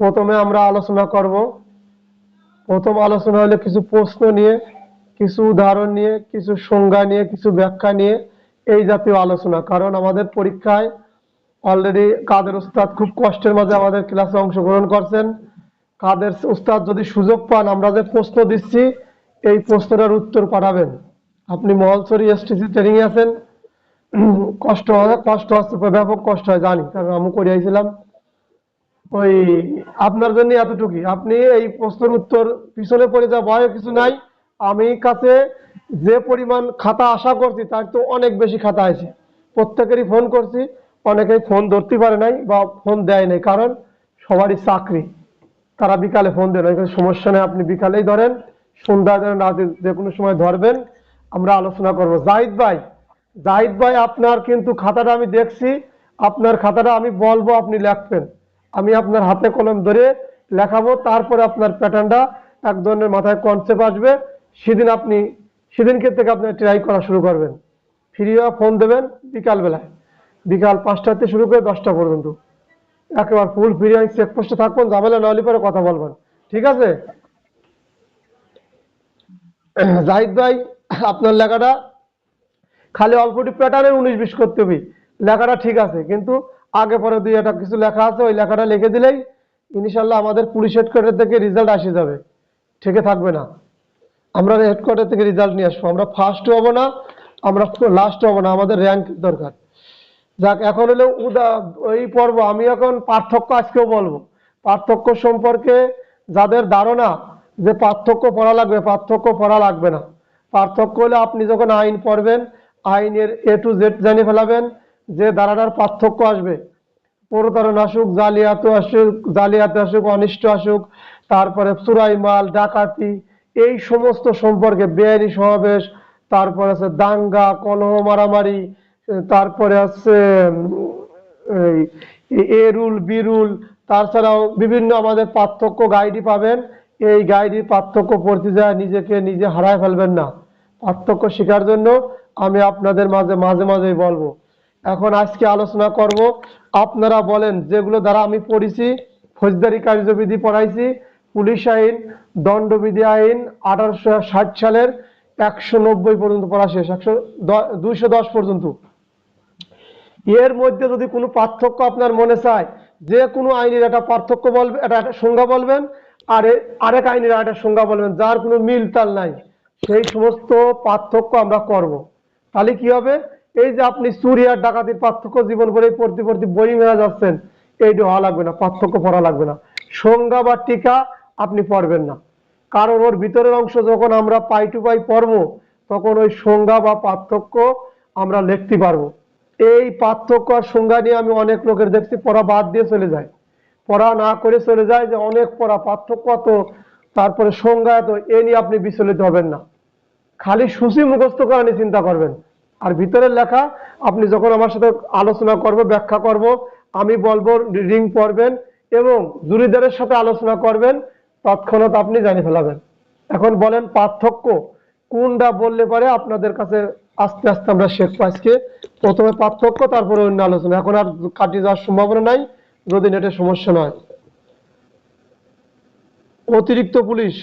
প্রথমে আমরা আলোচনা করব, প্রথম আলোচনা হলে কিছু প্রশ্ন নিয়ে, কিছু উদাহরণ নিয়ে, কিছু সংজ্ঞা নিয়ে, কিছু ব্যাখ্যা নিয়ে, এই জাতীয় আলোচনা। কারণ আমাদের পরীক্ষায় অলরেডি কাদের উস্তাদ খুব কষ্টের মাঝে আমাদের ক্লাসে অংশগ্রহণ করছেন। কাদের উস্তাদ যদি সুযোগ পান, আমরা যে প্রশ্ন দিচ্ছি এই প্রশ্নটার উত্তর পাঠাবেন। আপনি মহলছড়ি এসটিসি ট্রেনিং এ আছেন, কষ্ট হচ্ছে, ব্যাপক কষ্ট হয় জানি, কারণ আমি করে আইছিলাম। ওই আপনার জন্য এতটুকুই, আপনি এই প্রশ্নের উত্তর পিছনে পড়ে যা ভয় কিছু নাই। আমি কাছে যে পরিমাণ খাতা আশা করছি তার তো অনেক বেশি খাতা আছে। প্রত্যেকেরই ফোন করছি, অনেকেই ফোন ধরতে পারে নাই বা ফোন দেয় নাই, কারণ সবারই চাকরি। তারা বিকালে ফোন দেন, সমস্যা নেই, আপনি বিকালেই ধরেন, সন্ধ্যা ধরেন, রাতে যে কোনো সময় ধরবেন, আমরা আলোচনা করব। জাহিদ ভাই আপনার কিন্তু খাতাটা আমি দেখছি, আপনার খাতাটা আমি বলবো, আপনি লিখবেন। আমি আপনার হাতে কলম ধরে লেখাবো, তারপরে আপনার প্যাটার্নটা এক ধরনের মাথায় কনসেপ্ট আসবে। সেদিনকে থেকে আপনি ট্রাই করা শুরু করবেন। ফ্রি ফোন দেবেন বিকালবেলায়, বিকাল 5টা থেকে শুরু করে 10টা পর্যন্ত একেবারে ফুল ফ্রি। চেকপোস্টে থাকবেন, ঝামেলা না হলে পরে কথা বলবেন, ঠিক আছে? জাহিদ ভাই, আপনার লেখাটা খালি অল্পটি প্যাটার্নের 19-20 করতে হবে। লেখাটা ঠিক আছে, কিন্তু আগে পরে দুই একটা কিছু লেখা আছে, ওই লেখাটা লিখে দিলেই ইনশাল্লাহ আমাদের পুলিশ হেডকোয়ার্টার থেকে রেজাল্ট আসে যাবে, ঠিক থাকবে না। আমরা হেডকোয়ার্টার থেকে রেজাল্ট নিয়ে আসবো, আমরা ফার্স্ট হবো না, আমরা লাস্ট হবো না, আমাদের র্যাঙ্ক দরকার। যাক, এখন হলো ওই পর্ব। আমি এখন পার্থক্য আজকেও বলবো, পার্থক্য সম্পর্কে যাদের ধারণা যে পার্থক্য পড়া লাগবে, পার্থক্য পড়া লাগবে না। পার্থক্য হলে আপনি যখন আইন পড়বেন, আইনের A to Z জানিয়ে ফেলাবেন, যে ধারাটার পার্থক্য আসবে। প্রতারণা আসুক, জালিয়াতি আসুক, অনিষ্ট আসুক, তারপরে চুরাই মাল, ডাকাতি, এই সমস্ত সম্পর্কে, বেআইনি সমাবেশ, তারপরে আছে দাঙ্গা, কলহ, মারামারি, তারপরে আছে এ রুল বি রুল, তাছাড়াও বিভিন্ন আমাদের পার্থক্য গাইডই পাবেন। এই গাইডই পার্থক্য পড়তে যায় নিজেকে নিজে হারায় ফেলবেন না। পার্থক্য শেখার জন্য আমি আপনাদের মাঝে মাঝে মাঝেই বলবো। এখন আজকে আলোচনা করব, আপনারা বলেন যেগুলো দ্বারা আমি পড়েছি। ফৌজদারি কার্যবিধি পড়াইছি, পুলিশ আইন, দণ্ডবিধি আইন 1860 সালের 190 পর্যন্ত পড়া শেষ, 210 পর্যন্ত। এর মধ্যে যদি কোনো পার্থক্য আপনার মনে চায়, যে কোনো আইনের একটা পার্থক্য বলবেন, একটা সংজ্ঞা বলবেন, আর আরেক আইনের একটা সংজ্ঞা বলবেন, যার কোনো মিল তাল নাই, সেই সমস্ত পার্থক্য আমরা করব। তাহলে কি হবে? এই যে আপনি চুরি আর ডাকাতির পার্থক্য জীবন ভরে পড়তে পড়তে বই মেলা যাচ্ছেন, এইটা হওয়া লাগবে না, পার্থক্য পড়া লাগবে না। সংজ্ঞা বা টিকা আপনি পড়বেন না, কারণ ওর ভিতরের অংশ যখন আমরা পাই টু পাই পড়বো, তখন ওই সংজ্ঞা বা পার্থক্য আমরা লিখতে পারবো। এই পার্থক্য আর সংজ্ঞা নিয়ে আমি অনেক লোকের দেখছি পড়া বাদ দিয়ে চলে যায়, পড়া না করে চলে যায়, যে অনেক পড়া, পার্থক্য এত, তারপরে সংজ্ঞা এত, এ নিয়ে আপনি বিচলিত হবেন না। খালি সূচি মুখস্থ করা নিয়ে চিন্তা করবেন, আর ভিতরের লেখা আপনি যখন আমার সাথে আলোচনা করব, ব্যাখ্যা করব, আমি বলবো, রিডিং পড়বেন এবং জুরিদারের সাথে আলোচনা করবেন, তৎক্ষণাৎ আপনি জানিয়ে ফেলাবেন। এখন বলেন পার্থক্য কোনটা বললে পারে আপনাদের কাছে আস্তে আস্তে আমরা শিখবো। আজকে প্রথমে পার্থক্য, তারপরে অন্য আলোচনা। এখন আর কাটিয়ে যাওয়ার সম্ভাবনা নাই যদি নেটের সমস্যা নয়। অতিরিক্ত পুলিশ,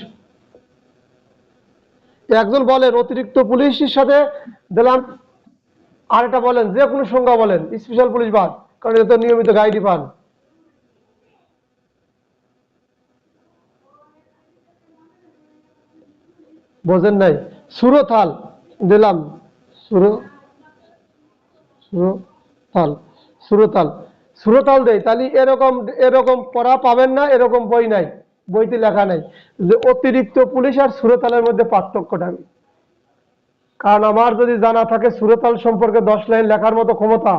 একজন বলেন অতিরিক্ত পুলিশের সাথে দিলাম, আরেকটা বলেন, যে কোনো সংজ্ঞা বলেন, স্পেশাল পুলিশ বাদ, কারণ এটা নিয়মিত গাইডই পান। বোঝেন নাই? সুরতাল দিলাম, সুর সুরতাল, সুরতাল, সুরতাল দেই। তাহলে এরকম এরকম পড়া পাবেন না, এরকম বই নাই, বইতে লেখা নাই যে অতিরিক্ত পুলিশ আর সুরতালের মধ্যে পার্থক্যটা। কারণ আমার যদি জানা থাকে সুরতাল সম্পর্কে 10 লাইন লেখার মতো ক্ষমতা,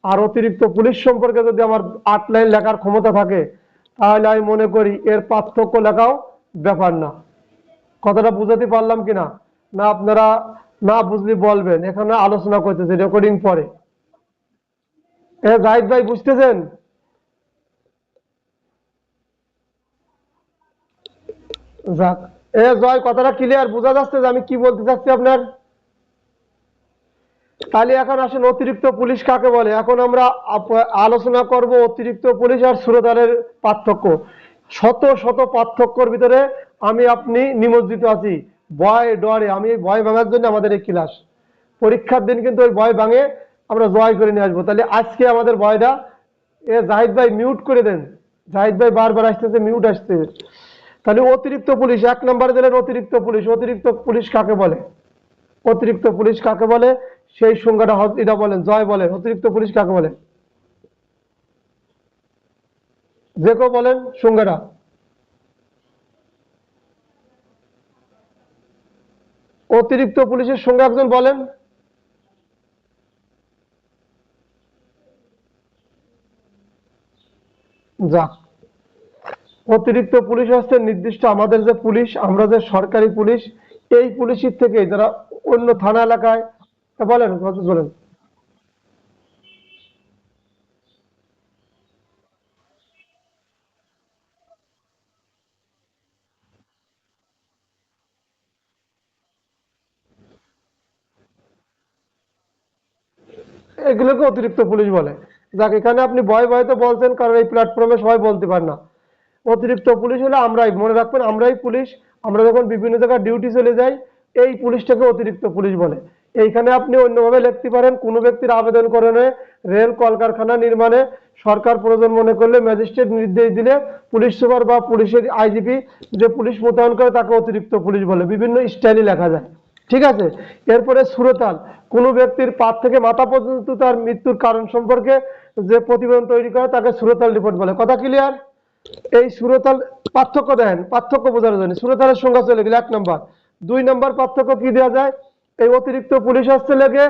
আর অতিরিক্ত পুলিশ সম্পর্কে যদি আমার 8 লাইন লেখার ক্ষমতা থাকে, তাহলে আমি মনে করি এর পার্থক্য লেখাও ব্যাপার না। কথাটা বুঝাতে পারলাম কিনা? না আপনারা না বুঝলে বলবেন, এখানে আলোচনা করতেছে, রেকর্ডিং পরে। জাহিদ ভাই বুঝতেছেন? যাক, জয়, কথাটা ক্লিয়ার বোঝা যাচ্ছে যে আমি কি বলতে চাচ্ছি আপনার? তাহলে এখন আসেন অতিরিক্ত পুলিশ কাকে বলে। এখন আমরা আলোচনা করব অতিরিক্ত পুলিশ আর সুরতালের পার্থক্য। শত শত পার্থক্যর ভিতরে আমি আপনি নিমজ্জিত আছি ভয় ডরে। আমি এই ভয় ভাঙার জন্য আমাদের এই ক্লাস। পরীক্ষার দিন কিন্তু ওই ভয় ভাঙে আমরা জয় করে নিয়ে আসবো। তাহলে আজকে আমাদের ভয়টা জাহিদ ভাই মিউট করে দেন। জাহিদ ভাই বারবার আসতেছে, মিউট আসছে। তাহলে অতিরিক্ত পুলিশ 1 নম্বরে দিলেন অতিরিক্ত পুলিশ। অতিরিক্ত পুলিশ কাকে বলে? অতিরিক্ত পুলিশ কাকে বলে সেই সংজ্ঞাটা এটা বলেন, জয় বলেন। অতিরিক্ত পুলিশ কাকে বলে? যে কেউ বলেন সংজ্ঞাটা। অতিরিক্ত পুলিশের সংজ্ঞা একজন বলেন। যাক, অতিরিক্ত পুলিশ হচ্ছে নির্দিষ্ট আমাদের যে পুলিশ, আমরা যে সরকারি পুলিশ, এই পুলিশের থেকে যারা অন্য থানা এলাকায় বলেন বলেন। এগুলোকে অতিরিক্ত পুলিশ বলে। যাক, এখানে আপনি ভয় ভয় তো বলছেন, কারণ এই প্ল্যাটফর্মে সবাই বলতে পারে না। অতিরিক্ত পুলিশ হলে আমরাই, মনে রাখবেন আমরাই পুলিশ। আমরা যখন বিভিন্ন জায়গায় ডিউটি চলে যাই, এই পুলিশটাকে অতিরিক্ত পুলিশ বলে। এইখানে আপনি অন্যভাবে লিখতে পারেন, কোনো ব্যক্তির আবেদন করে রেল কলকারখানা নির্মাণে সরকার প্রয়োজন মনে করলে ম্যাজিস্ট্রেট নির্দেশ দিলে পুলিশ সুপার বা পুলিশের আইজিপি যে পুলিশ মোতায়েন করে তাকে অতিরিক্ত পুলিশ বলে। বিভিন্ন স্টাইলে লেখা যায়, ঠিক আছে। এরপরে সুরতাল, কোনো ব্যক্তির পা থেকে মাথা পর্যন্ত তার মৃত্যুর কারণ সম্পর্কে যে প্রতিবেদন তৈরি করে তাকে সুরতাল রিপোর্ট বলে। কথা ক্লিয়ার? এই সুরতাল পার্থক্য দেন, পার্থক্য বোঝার জন্য সুরতালের সংজ্ঞা চলে গেল 1 নম্বর। 2 নম্বর পার্থক্য কি দেওয়া যায়? এই অতিরিক্ত পুলিশ আসছে লেগে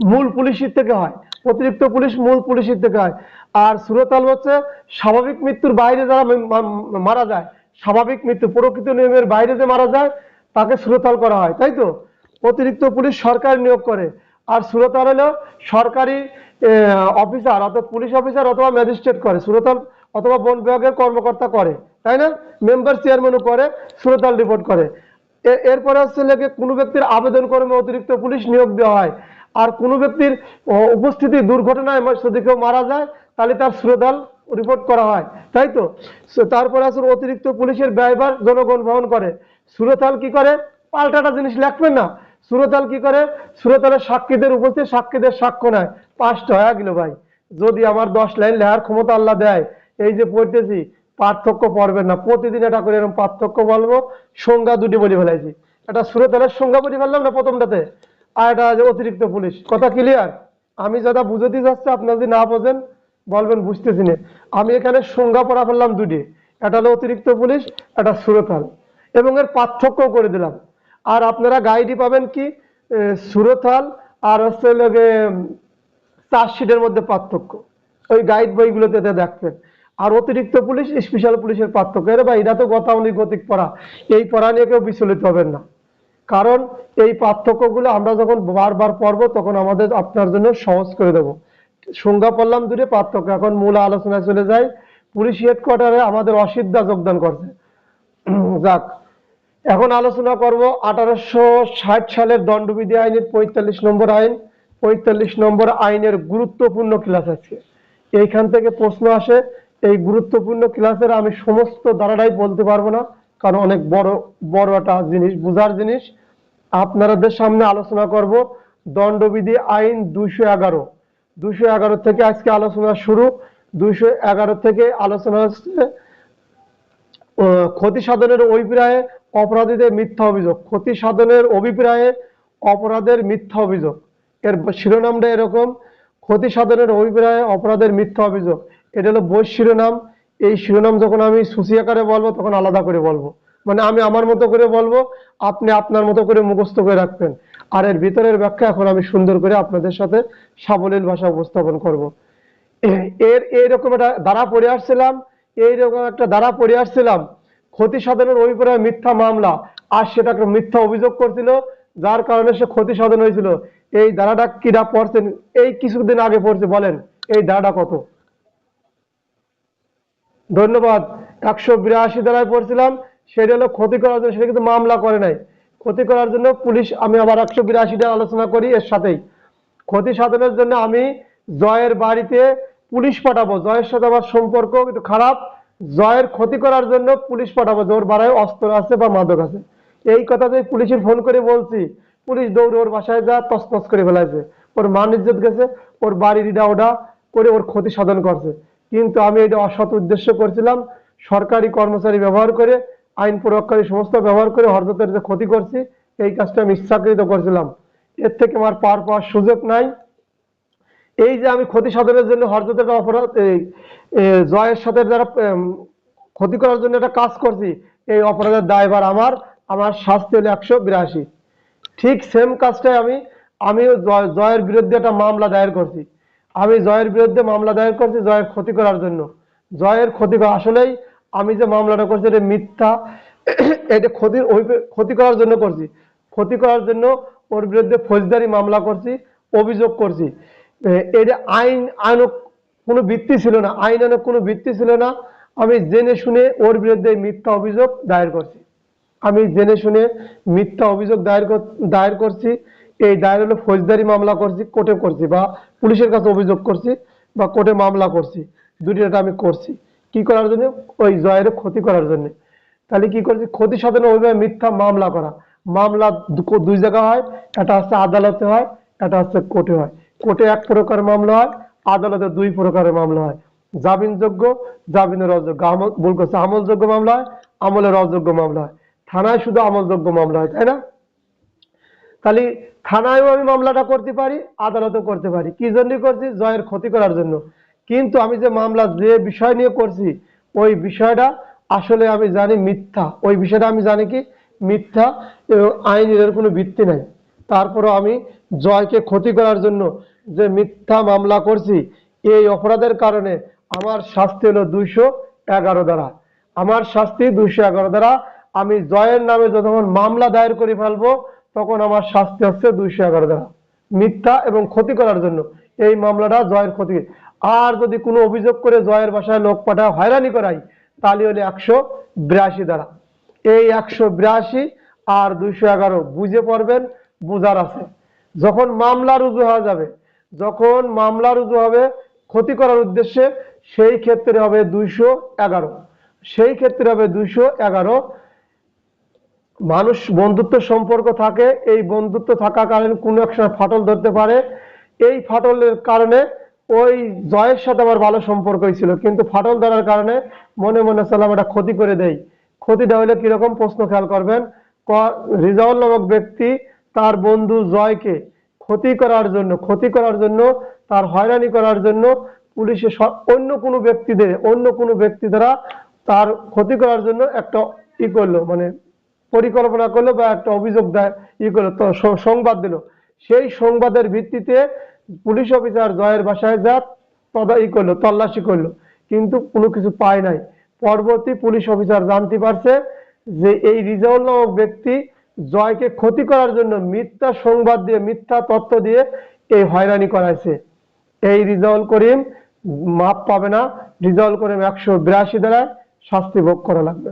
মূল পুলিশের থেকে হয়। অতিরিক্ত পুলিশ মূল পুলিশের থেকে হয়। আর সুরতাল হচ্ছে স্বাভাবিক মৃত্যুর বাইরে যারা মারা যায়, স্বাভাবিক মৃত্যু প্রকৃত নিয়মের বাইরে যে মারা যায় তাকে সুরতাল করা হয়, তাই তো। অতিরিক্ত পুলিশ সরকার নিয়োগ করে। আর সুরতাল হলো সরকারি অফিসার, অর্থাৎ পুলিশ অফিসার অথবা ম্যাজিস্ট্রেট করে সুরতাল, অথবা বন বিভাগের কর্মকর্তা করে, তাই না। মেম্বার চেয়ারম্যানও করে, সুরতাল রিপোর্ট করে। এরপরে হচ্ছে লেগে কোনো ব্যক্তির আবেদন কর্মে অতিরিক্ত পুলিশ নিয়োগ দেওয়া হয়। আর কোনো ব্যক্তির উপস্থিতি দুর্ঘটনায় যদি কেউ মারা যায় তাহলে তার সুরতাল রিপোর্ট করা হয়, তাই তো। তারপরে আসলে অতিরিক্ত পুলিশের ব্যয়ভার জনগণ বহন করে। সুরতাল কি করে? পাল্টাটা জিনিস লিখবেন না। সুরতাল কি করে? সুরতালের সাক্ষীদের উপস্থিত সাক্ষীদের সাক্ষ্য নেয়। 5টা হয়ে গেল ভাই। যদি আমার 10 লাইন লেখার ক্ষমতা আল্লাহ দেয়, এই যে পড়তেছি পার্থক্য পড়বেন না, প্রতিদিন এটা করে এরকম পার্থক্য বলবো। সংজ্ঞা দুটি বলে ফেলাইছি। এটা সুরতালের সংজ্ঞা বলে ফেললাম না প্রথমটাতে, আর এটা অতিরিক্ত পুলিশ। কথা ক্লিয়ার? আমি যারা বুঝতে যাচ্ছে আপনারা যদি না বোঝেন বলবেন বুঝতেছি না। আমি এখানে সংজ্ঞা পড়া ফেললাম দুটি, এটা হলো অতিরিক্ত পুলিশ, এটা সুরতাল, এবং এর পার্থক্য করে দিলাম। আর আপনারা গাইডই পাবেন কি সুরতাল আর হচ্ছে চার্জশিটের মধ্যে পার্থক্য ওই গাইড বইগুলোতে দেখবেন। আর অতিরিক্ত পুলিশ স্পেশাল পুলিশের পার্থক্য, এর বা এটা তো গতানুগতিক পড়া, এই পড়া নিয়ে কেউ বিচলিত হবেন না। কারণ এই পার্থক্যগুলো আমরা যখন বারবার পড়বো তখন আমাদের আপনার জন্য সহজ করে দেবো। সংজ্ঞা পড়লাম দূরে, পার্থক্য। এখন মূল আলোচনায় চলে যাই। পুলিশ হেডকোয়ার্টারে আমাদের অসিদ্ধা যোগদান করছে। যাক, এখন আলোচনা করব 1860 সালের দণ্ডবিধি আইনের 45 নম্বর আইন। 45 নম্বর আইনের গুরুত্বপূর্ণ ক্লাস আছে। এইখান থেকে প্রশ্ন আসে। এই গুরুত্বপূর্ণ ক্লাসের আমি সমস্ত ধারাটাই বলতে পারবো না, কারণ অনেক বড় বড় একটা জিনিস, বুঝার জিনিস। আপনাদের সামনে আলোচনা করব দণ্ডবিধি আইন 211। 211 থেকে আজকে আলোচনা শুরু। 211 থেকে আলোচনা হচ্ছে ক্ষতি সাধনের অভিপ্রায়ে অপরাধীদের মিথ্যা অভিযোগ। ক্ষতি সাধনের অভিপ্রায়ে অপরাধের মিথ্যা অভিযোগ, এর শিরোনামটা এরকম, ক্ষতি সাধনের অভিপ্রায়ে অপরাধের মিথ্যা অভিযোগ। এটা হলো বই শিরোনাম। এই শিরোনাম যখন আমি সূচি আকারে বলবো তখন আলাদা করে বলবো, মানে আমি আমার মতো করে বলবো, আপনি আপনার মতো করে মুখস্থ করে রাখবেন। আর এর ভিতরের ব্যাখ্যা এখন আমি সুন্দর করে আপনাদের সাথে সাবলীল ভাষা উপস্থাপন করব। এইরকম একটা ধারা পড়ে আসছিলাম, এইরকম একটা ধারা পড়ে আসছিলাম, ক্ষতি সাধনের অভিপ্রায়ে মিথ্যা মামলা, আর সেটাকে মিথ্যা অভিযোগ করছিল, যার কারণে সে ক্ষতি সাধন হয়েছিল। এই ধারাটা কিরা পড়ছেন? এই কিছুদিন আগে পড়ছে, বলেন এই ধারাটা কত? ধন্যবাদ। 182 ধারায় পড়ছিলাম। সেটা হলো ক্ষতি করার জন্য, সেটা কিন্তু মামলা করে নাই। ক্ষতি করার জন্য পুলিশ, আমি আবার 182টা আলোচনা করি এর সাথেই। ক্ষতি সাধনের জন্য আমি জয়ের বাড়িতে পুলিশ পাঠাবো, জয়ের সাথে আমার সম্পর্ক একটু খারাপ, জয়ের ক্ষতি করার জন্য পুলিশ পাঠাবো, ওর বাড়ায় অস্ত্র আছে বা মাদক আছে। এই কথা যে পুলিশের ফোন করে বলছি, পুলিশ দৌড়ে ওর বাসায় যা তছনছ করে ফেলাইছে, ওর মান ইজ্জত গেছে, ওর বাড়ির ইডা ওডা করে ওর ক্ষতি সাধন করছে। কিন্তু আমি এটা অসৎ উদ্দেশ্য করছিলাম, সরকারি কর্মচারী ব্যবহার করে, আইন প্রয়োগকারী সংস্থা ব্যবহার করে হরজতের যে ক্ষতি করছি, এই কাজটা আমি ইচ্ছাকৃত করছিলাম। এর থেকে আমার পার পাওয়ার সুযোগ নাই। এই যে আমি ক্ষতি সাধনের জন্য হরজতের অপরাধ, এই জয়ের সাথে যারা ক্ষতি করার জন্য একটা কাজ করছি, এই অপরাধের দায়ভার আমার, আমার শাস্তি হলো 182। ঠিক সেম কাজটাই আমিও জয়ের বিরুদ্ধে একটা মামলা দায়ের করছি। আমি জয়ের বিরুদ্ধে মামলা দায়ের করছি জয়ের ক্ষতি করার জন্য। জয়ের ক্ষতি করা আসলেই আমি যে মামলাটা করছি এটা মিথ্যা। এটা ক্ষতি করার জন্য করছি, ক্ষতি করার জন্য ওর বিরুদ্ধে ফৌজদারি মামলা করছি, অভিযোগ করছি। এটা আইন কোনো ভিত্তি ছিল না, আইনের কোনো ভিত্তি ছিল না। আমি জেনে শুনে ওর বিরুদ্ধে মিথ্যা অভিযোগ দায়ের করছি। আমি জেনে শুনে মিথ্যা অভিযোগ দায়ের করছি। এই দায়ের হলো ফৌজদারি মামলা করছি, কোর্টে করছি, বা পুলিশের কাছে অভিযোগ করছি, বা কোর্টে মামলা করছি। দুইটা আমি করছি কি করার জন্য? ওই জয়ের ক্ষতি করার জন্য। তাহলে কি করছি? ক্ষতি সাধনে ওইভাবে মিথ্যা মামলা করা। মামলা দুই জায়গা হয়, এটা হচ্ছে আদালতে হয়, এটা হচ্ছে কোর্টে হয়। কোর্টে এক প্রকার মামলা হয়, আদালতে দুই প্রকারের মামলা হয়। জামিনযোগ্য, জামিনের অযোগ্য। ভুল করছে, আমলযোগ্য মামলা হয়, আমলের অযোগ্য মামলা হয়। থানায় শুধু আমলযোগ্য মামলা হয়, তাই না? তাহলে থানায়ও আমি মামলাটা করতে পারি, আদালতেও করতে পারি। কি জন্য করছি? জয়ের ক্ষতি করার জন্য। কিন্তু আমি যে মামলা যে বিষয় নিয়ে করছি, ওই বিষয়টা আসলে আমি জানি মিথ্যা। ওই বিষয়টা আমি জানি কি মিথ্যা, এবং আইনের কোনো ভিত্তি নাই। তারপরও আমি জয়কে ক্ষতি করার জন্য যে মিথ্যা মামলা করছি, এই অপরাধের কারণে আমার শাস্তি হলো 211 দ্বারা। আমার শাস্তি 211 দ্বারা। আমি জয়ের নামে যখন মামলা দায়ের করে ফেলবো, তখন আমার শাস্তি হচ্ছে 211 দ্বারা, মিথ্যা এবং ক্ষতি করার জন্য। এই মামলাটা জয়ের ক্ষতি। আর যদি কোনো অভিযোগ করে জয়ের বাসায় লোক পাঠায় হয়রানি করাই, তাহলে হলে 182 দ্বারা। এই 182 আর 211 বুঝে পড়বেন, বুঝার আছে। যখন মামলা রুজু হয়ে যাবে, যখন মামলা রুজু হবে ক্ষতি করার উদ্দেশ্যে, সেই ক্ষেত্রে হবে 211। সেই ক্ষেত্রে হবে 211। মানুষ বন্ধুত্ব সম্পর্ক থাকে, এই বন্ধুত্ব থাকাকালীন কোনো এক সময় ফাটল ধরতে পারে। এই ফাটলের কারণে ওই জয়ের সাথে আমার ভালো সম্পর্কই ছিল, কিন্তু ফাটল ধরার কারণে মনে মনে সালাম একটা ক্ষতি করে দেই। ক্ষতিটা হলে কিরকম? প্রশ্ন খেয়াল করবেন। রিজাউল নামক ব্যক্তি তার বন্ধু জয়কে ক্ষতি করার জন্য, তার হয়রানি করার জন্য পুলিশে অন্য কোনো ব্যক্তি দ্বারা তার ক্ষতি করার জন্য একটা করলো, মানে পরিকল্পনা করলো, বা একটা অভিযোগ করলো, তো সংবাদ দিল। সেই সংবাদের ভিত্তিতে পুলিশ অফিসার জয়ের বাসায় যা করলো, তল্লাশি করলো, কিন্তু কোনো কিছু পায় নাই। পরবর্তী পুলিশ অফিসার জানতে পারছে যে এই রিজাউল নামক ব্যক্তি জয়কে ক্ষতি করার জন্য মিথ্যা সংবাদ দিয়ে, মিথ্যা তথ্য দিয়ে এই হয়রানি করাইছে। এই রিজাউল করিম মাপ পাবে না। রিজাউল করিম 182 দ্বারা শাস্তি ভোগ করা লাগবে।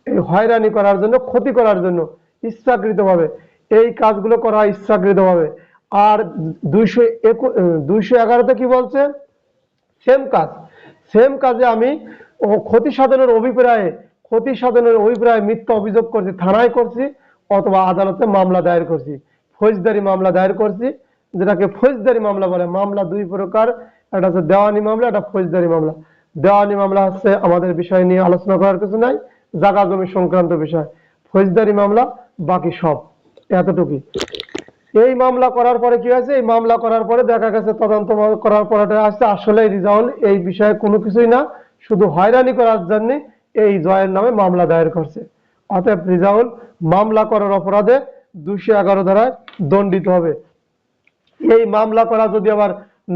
এই হয়রানি করার জন্য, ক্ষতি করার জন্য ইচ্ছাকৃতভাবে এই কাজগুলো করা হয়, ইচ্ছাকৃতভাবে। আর 211-তে কি বলছে? সেম কাজে আমি ক্ষতি সাধনের অভিপ্রায়ে মিথ্যা অভিযোগ করছি, থানায় করছি, অথবা আদালতে মামলা দায়ের করছি, ফৌজদারি মামলা দায়ের করছি, যেটাকে ফৌজদারি মামলা বলে। মামলা দুই প্রকার, একটা হচ্ছে দেওয়ানি মামলা, একটা ফৌজদারি মামলা। দেওয়ানি মামলা হচ্ছে আমাদের বিষয় নিয়ে আলোচনা করার কিছু নাই, জায়গা জমি সংক্রান্ত বিষয়। ফৌজদারি মামলা বাকি সব, এতটুকুই। এই মামলা করার পরে কি হয়েছে? এই মামলা করার পরে দেখা গেছে, তদন্ত করার পরে আসছে আসলে রিজাউল এই বিষয়ে কোনো কিছুই না, শুধু হয়রানি করার জন্য এই জয়ের নামে মামলা দায়ের করছে। অতএব রিজাউল মামলা করার অপরাধে 211 ধারায় দণ্ডিত হবে। এই মামলা করা যদি আবার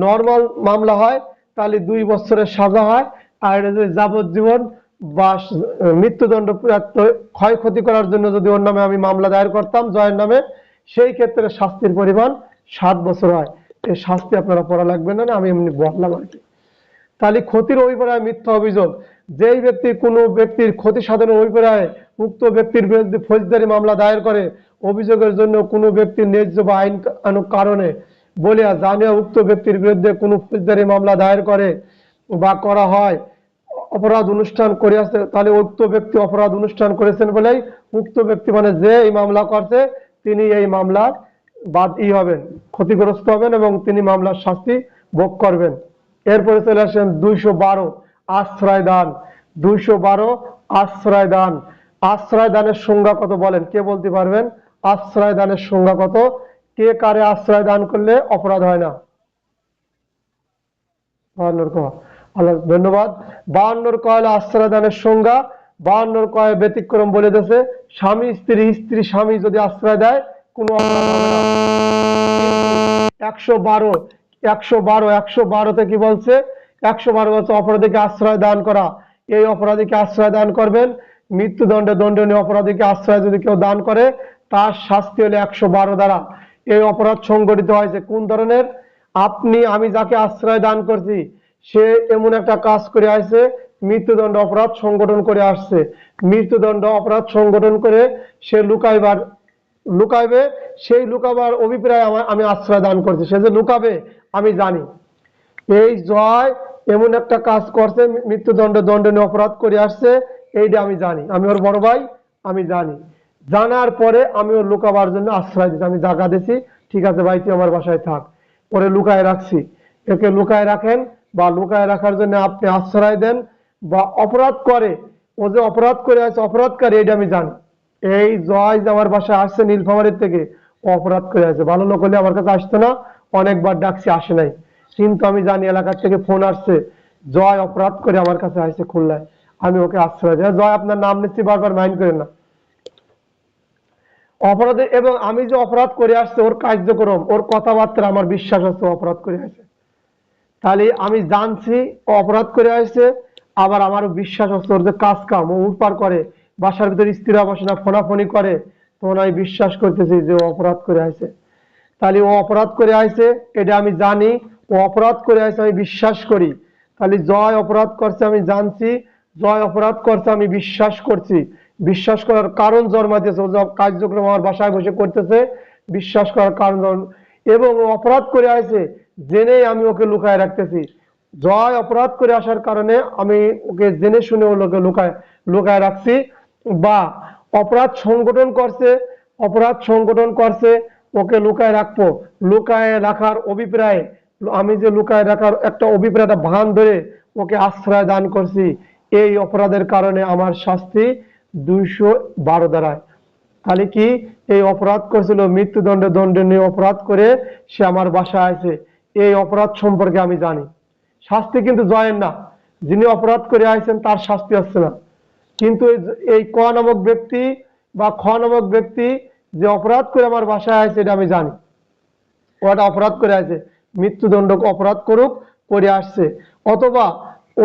নর্মাল মামলা হয়, তাহলে 2 বছরের সাজা হয়। আর এটা যদি যাবজ্জীবন বা মৃত্যুদণ্ড, ক্ষয়ক্ষতি করার জন্য যদি ওর নামে আমি মামলা দায়ের করতাম জয়ের নামে, সেই ক্ষেত্রে শাস্তির পরিমাণ 7 বছর হয়। এই শাস্তি আপনারা পড়া লাগবে না, আমি এমনি বললাম আর কি। তাহলে ক্ষতির অভিপ্রায় মিথ্যা অভিযোগ, যেই ব্যক্তি কোনো ব্যক্তির ক্ষতি সাধনের অভিপ্রায় উক্ত ব্যক্তির বিরুদ্ধে ফৌজদারি মামলা দায়ের করে, অভিযোগের জন্য কোনো ব্যক্তির ন্যায্য বা আইন কারণে বলিয়া জানিয়া উক্ত ব্যক্তির বিরুদ্ধে কোনো ফৌজদারি মামলা দায়ের করে বা করা হয়, অপরাধ অনুষ্ঠান করে আসছে, তাহলে উক্ত ব্যক্তি অপরাধ অনুষ্ঠান করেছেন বলেই উক্ত ব্যক্তি মানে যে এই মামলা করছে তিনি এই মামলার হবেন, ক্ষতিগ্রস্ত হবেন এবং তিনি মামলার শাস্তি ভোগ করবেন। এরপরে চলে আসেন 212 আশ্রয় দান। 212 আশ্রয় দান। আশ্রয় দানের সংজ্ঞা কত বলেন, কে বলতে পারবেন? আশ্রয় দানের সংজ্ঞা কত? কে কারে আশ্রয় দান করলে অপরাধ হয় না? 52 ক। আল্লাহ ধন্যবাদ। 52 ক হলো আশ্রয় দানের সংজ্ঞা। 52 ক ব্যতিক্রম বলে দিয়েছে, স্বামী স্ত্রী, স্ত্রী স্বামী যদি আশ্রয় দেয় কোনো অপরাধ হবে না। 112 112তে কি বলছে? 112 বলছে অপরাধীকে আশ্রয় দান করা। এই অপরাধীকে আশ্রয় দান করবেন, মৃত্যুদণ্ডে দণ্ডনীয় অপরাধীকে আশ্রয় যদি কেউ দান করে তার শাস্তি হলো 112 দ্বারা। এই অপরাধ সংগঠিত হয়েছে কোন ধরনের? আমি যাকে আশ্রয় দান করছি সে এমন একটা কাজ করে আসছে, মৃত্যুদণ্ড অপরাধ সংগঠন করে আসছে। মৃত্যুদণ্ড অপরাধ সংগঠন করে সে লুকাইবে, সেই লুকাবার অভিপ্রায় আমি আশ্রয় দান করছি। সে যে লুকাবে আমি জানি। এই জয় এমন একটা কাজ করছে, মৃত্যুদণ্ড দণ্ডনীয় অপরাধ করে আসছে, এইটা আমি জানি, আমি ওর বড় ভাই, আমি জানি। জানার পরে আমি ওর লুকাবার জন্য আশ্রয় দিচ্ছি, আমি জায়গা দিছি, ঠিক আছে ভাই তুই আমার বাসায় থাক, পরে লুকায় রাখছি। একে লুকায় রাখেন বা লুকায় রাখার জন্য আপনি আশ্রয় দেন বা অপরাধ করে, ও যে অপরাধ করে আছে অপরাধকারী এটা আমি জানি। এই জয় যে আমার বাসায় আসছে নীলফামারীর থেকে, ও অপরাধ করে আছে, ভালো লোক হলে আমার কাছে আসতো না, অনেকবার ডাকছি আসে নাই, কিন্তু আমি জানি এলাকার থেকে ফোন আসছে জয় অপরাধ করে আমার কাছে আসছে খুলনায়, আমি ওকে আশ্রয় দিই। জয় আপনার নাম নিচ্ছি, বারবার মাইন্ড করেন না। অপরাধে এবং আমি যে অপরাধ করে আসছে ওর কার্যক্রম ওর কথাবার্তা আমার বিশ্বাস হচ্ছে অপরাধ করে আসছে, তাহলে আমি জানছি ও অপরাধ করে আসছে, আবার আমারও বিশ্বাস হচ্ছে ওর যে কাজ কাম ও উৎপার করে, বাসার ভিতরে স্ত্রীরা বসে না ফোনাফোনি করে, তখন আমি বিশ্বাস করতেছি যে ও অপরাধ করে আসছে। তাহলে ও অপরাধ করে আসছে এটা আমি জানি, ও অপরাধ করে আসছে আমি বিশ্বাস করি। তাহলে জয় অপরাধ করছে আমি জানছি, জয় অপরাধ করছে আমি বিশ্বাস করছি, বিশ্বাস করার কারণ জন্মাইতেছে, ও কার্যক্রম আমার বাসায় বসে করতেছে, বিশ্বাস করার কারণ এবং ও অপরাধ করে আসছে জেনে আমি ওকে লুকায় রাখতেছি। জয় অপরাধ করে আসার কারণে আমি ওকে জেনে শুনে ওকে লুকায় লুকায় রাখছি, বা অপরাধ সংগঠন করছে, অপরাধ সংগঠন করছে ওকে লুকায় রাখবো, লুকায় রাখার অভিপ্রায় আমি যে লুকায় রাখার একটা অভিপ্রায় একটা ভান ধরে ওকে আশ্রয় দান করছি, এই অপরাধের কারণে আমার শাস্তি 212 দ্বারায়। তাহলে কি এই অপরাধ করছিল মৃত্যুদণ্ডে দণ্ডনীয় অপরাধ করে সে আমার বাসায় আছে, এই অপরাধ সম্পর্কে আমি জানি। শাস্তি কিন্তু জয়ের না, যিনি অপরাধ করে আইছেন তার শাস্তি হচ্ছে না, কিন্তু এই ক নামক ব্যক্তি বা খ নামক ব্যক্তি যে অপরাধ করে আমার বাসায় আছে এটা আমি জানি, ওটা অপরাধ করে আছে, মৃত্যুদণ্ড অপরাধ করুক করে আসছে, অথবা